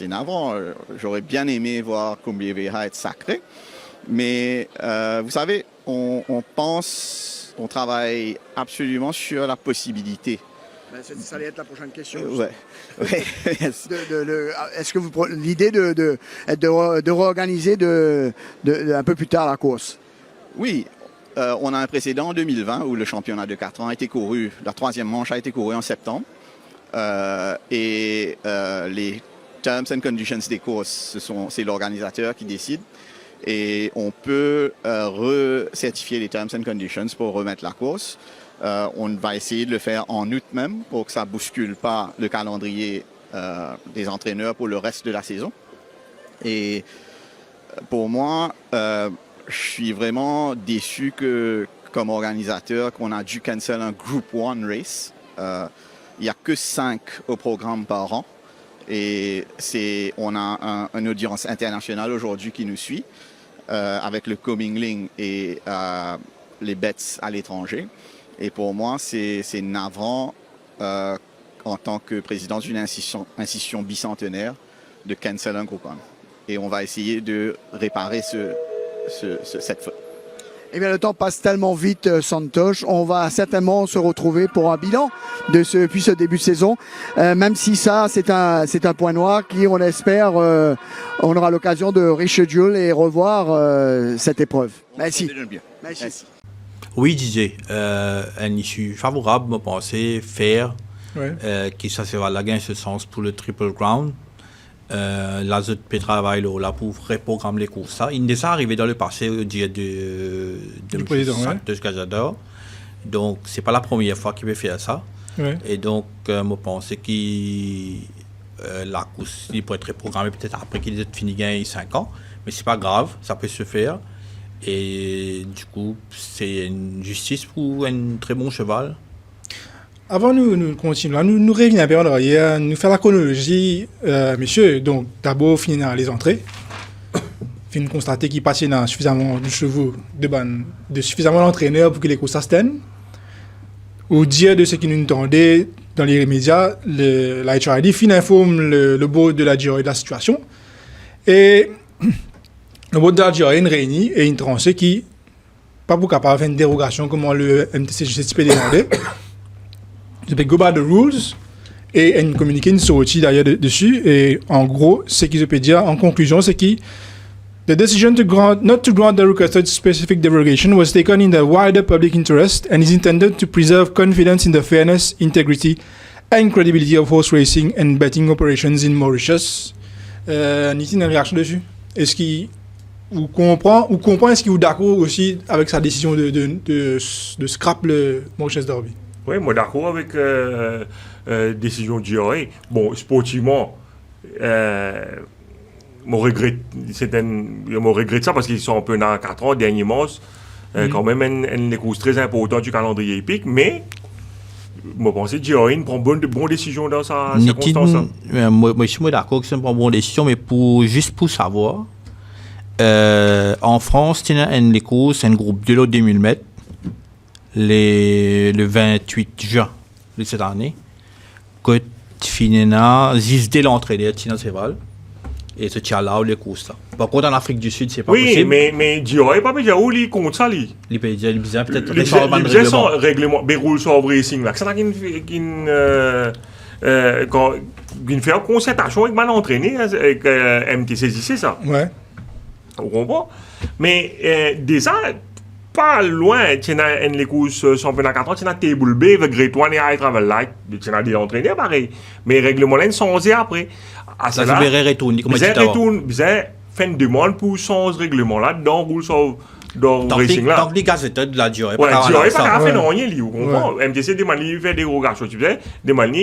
navrant. J'aurais bien aimé voir Cumbre Vieja être sacré. Mais vous savez, on travaille absolument sur la possibilité. Ça allait être la prochaine question. Ouais. Est-ce que l'idée de réorganiser un peu plus tard la course? Oui, on a un précédent en 2020 où le championnat de 4 ans a été couru, la 3e manche a été courue en septembre. Les terms and conditions des courses, c'est l'organisateur qui décide. Et on peut recertifier les terms and conditions pour remettre la course. On va essayer de le faire en août même pour que ça ne bouscule pas le calendrier des entraîneurs pour le reste de la saison. Et pour moi, je suis vraiment déçu comme organisateur qu'on a dû cancel un Group 1 race. Il n'y a que 5 au programme par an. Et on a une audience internationale aujourd'hui qui nous suit avec le commingling et les bets à l'étranger. Et pour moi, c'est navrant en tant que président d'une institution bicentenaire de cancel un groupe 1. Et on va essayer de réparer cette faute. Eh bien, le temps passe tellement vite, Santosh. On va certainement se retrouver pour un bilan depuis ce début de saison. Même si ça, c'est un point noir qui, on espère, on aura l'occasion de reschedule et revoir cette épreuve. Merci. Merci. Oui, Didier, une issue favorable, je pensais, faire, qui ça sera la gain ce sens pour le Triple Crown. La zone peut travailler là pour reprogrammer les courses. Ça, il est arrivé dans le passé au dia de Gajador. Donc, c'est pas la première fois qu'il veut faire ça. Ouais. Et donc, je pense que la course il pourrait être reprogrammée peut-être après qu'il ait fini gagner 5 ans. Mais c'est pas grave, ça peut se faire. Et du coup, c'est une justice pour un très bon cheval. Avant nous continuons, nous revenons un peu en arrière, nous faisons la chronologie, messieurs. Donc, d'abord, finir dans les entrées. Fin constater qu'il passe dans suffisamment de chevaux, de suffisamment d'entraîneurs pour que les courses s'astènent. Au dire de ce qui nous entendait dans les médias, la HRID informe le board de la GRA de la situation. Et Le board d'Algérie une réunie et une tranchée qui, pas pour capable faire une dérogation comme le MTCGC peut demander. Je vais go by the rules et une communiqué une sortie d'ailleurs dessus. Et en gros, ce qu'ils peut dire en conclusion, c'est que the decision not to grant the requested specific derogation was taken in the wider public interest and is intended to preserve confidence in the fairness, integrity, and credibility of horse racing and betting operations in Mauritius. Nitine, une réaction dessus? Est-ce qu'il comprend est-ce qu'il est d'accord aussi avec sa décision de scrap le Mauritius Derby? Oui, moi d'accord avec décision du GRA. Bon, sportivement, je regrette ça parce qu'ils sont un peu dans 4 ans, dernièrement, quand même une course très importante du calendrier épique, mais je pense que GRA prend bonne décision dans sa circonstance. Moi, je suis d'accord que c'est une bonne décision, mais juste pour savoir, en France, il y a une course, un groupe de l'eau 2000 mètres, le 28 juin de cette année, que Finena, dès l'entrée de Tina Seval, et ce tient là où les courses là. Par contre, en Afrique du Sud, c'est pas possible. Oui, mais Dior, pas déjà où il compte ça, lui. Il peut dire, peut-être les règlements, les rules of racing là. C'est ça qui fait une concertation avec mon entraîné, avec MTCJ, c'est ça. Ouais. On comprend. Mais déjà, pas loin, tu as les courses championnat 4 ans, tu as Table B avec Great One et High Travel Light. Tu as des entraîneurs pareil. Mais les règlements là, ils sont changés après. À ça, je verrai retourner. Comment tu fait une demande pour changer règlement là dans Rules of Racing là. Donc, les gazetteurs de la durée. Ouais, durée, pas fait non rien, vous comprenez. MTC demande de faire des dérogations, tu sais, demande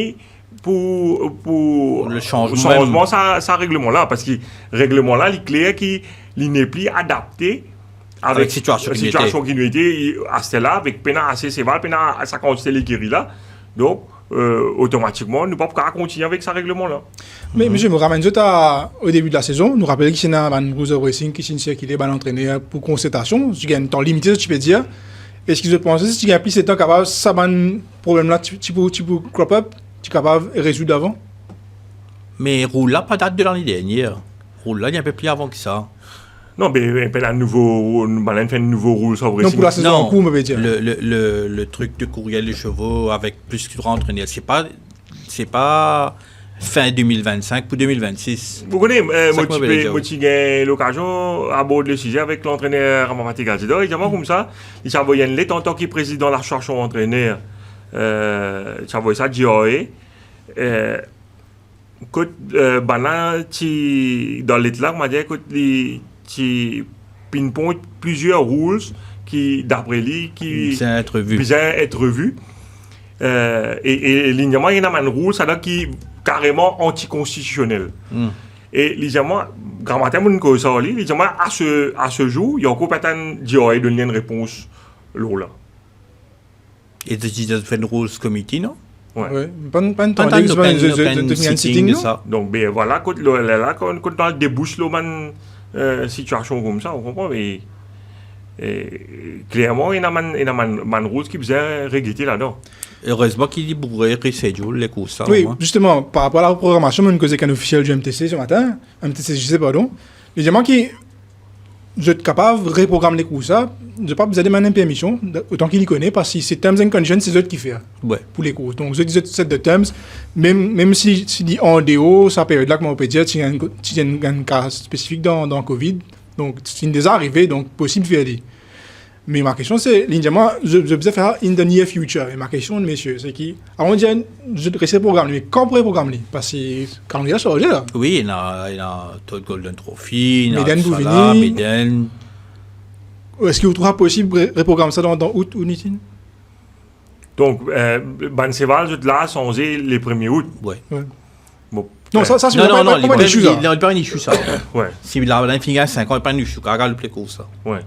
pour le changement ça règlement là parce que règlement là il est clair qu'il n'est plus adapté avec situation qui nous était à celle-là avec peine assez sévère peine à sa quantité l'écurie là donc automatiquement nous ne pouvons pas continuer avec ce règlement là. Mais monsieur, me ramène au début de la saison, nous rappelons que c'est un Rules of Racing qui s'est circulé par l'entraîneur pour concertation, tu gagnes un temps limité, tu peux dire. Est-ce qu'ils pensent si tu gagnes plus de temps capable ça ban problème là tu peux crop up, tu es capable de résoudre avant? Mais Roula pas date de l'année dernière. Roula il y a un peu plus avant que ça. Non, mais un nouveau Rules of Racing. Non, pour la saison en cours, me veut dire. Le truc de courriel des chevaux avec plus de entraîneurs, c'est pas fin 2025 pour 2026. Vous connaissez, moi j'ai eu l'occasion d'aborder le sujet avec l'entraîneur Ramamati Gazidor. Il dit comme ça, il a envoyé une lettre en tant que président de la recherche entraîneur. Il a envoyé ça à GRA. Dans lettre là, il m'a dit que tu pinpoint plusieurs rules qui, d'après lui, qui visent être revus. Et lignement, il y en a un rule, ça qui carrément anticonstitutionnel. Et lignement, grammaire, lignement, à ce jour, il y a encore pas de donner une réponse là. Et tu fait une rules committee, non? Ouais. Pas de temps de sitting de ça. Donc, ben voilà, quand on débouche la situation comme ça, on comprend, mais clairement, il y a un rule qui faisait regretter là-dedans. Heureusement qu'il y a beaucoup de reschedule, les courses. Oui, justement, par rapport à la programmation, on causait qu'un officiel du MTC ce matin, MTCGC, pardon, les gens qui vous êtes capable de reprogrammer les courses, vous n'avez pas besoin de demander une permission, autant qu'il y connaît, parce que c'est Terms and Conditions, c'est eux qui font pour les courses. Donc, vous êtes set de Terms, même si dit en déo, sa période-là, comme on peut dire, il y a un cas spécifique dans Covid, donc c'est déjà arrivé, donc possible de faire des. Mais ma question, c'est, évidemment, je vais faire in the near future. Et ma question, messieurs, c'est qui, avant de dire, je vais rester programmé, mais quand on pourrait programmer? Parce que quand on est chargé, là. Oui, il y a Todd Golden Trophy, il y a Méden Salah, Méden. Est-ce qu'il vous trouvera possible de reprogrammer ça dans août ou Nitine? Donc, Banseval, là, changé les 1er août. Oui. Bon, non, ça, c'est non, pas des choses. Il n'a pas un issue, ça. Ouais. Si il a fini à 5 ans, il n'a pas un issue. Regarde le pléco, ça. Ouais.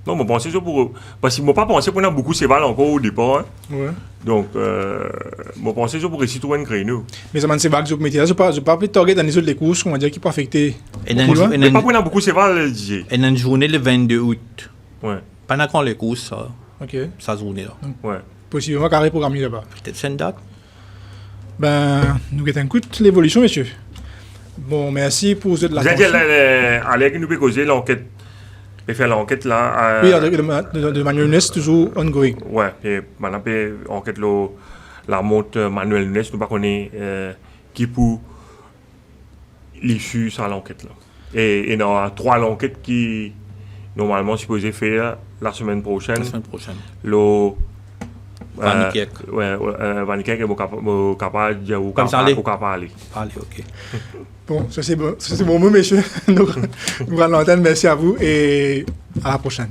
Non, mais pensez ça pour. Parce que je n'ai pas pensé qu'on a beaucoup Céval encore au départ. Hein. Ouais. Donc, je pensais ça pour réussir à trouver un créneau. Mais ça m'a dit que je ne vais pas appeler target dans les autres courses, on va dire qu'il peut affecter. Mais pas qu'on a beaucoup Céval, je disais. Et une journée le 22 août. Ouais. Pendant quand les courses, ça. Ok. Ça journée là. Ouais. Possiblement carré programmé là-bas. Peut-être c'est une date. Ben, nous guettons un coup de l'évolution, messieurs. Bon, merci pour cette Vous avez dit, l'attention. Alec, nous peut causer l'enquête, peut faire l'enquête là. Oui, de Manuel Nunes, toujours ongoing. Ouais, et maintenant, peut enquête la monte Manuel Nunes, nous pas connaît qui pour l'issue sur l'enquête là. Et il y a 3 enquêtes qui normalement supposées faire la semaine prochaine. La semaine prochaine. Van Niekerk est capable de Comme ça, aller. parler. Allez, ok. Bon, ça c'est bon mot, messieurs. Nous allons l'antenne. Merci à vous et à la prochaine.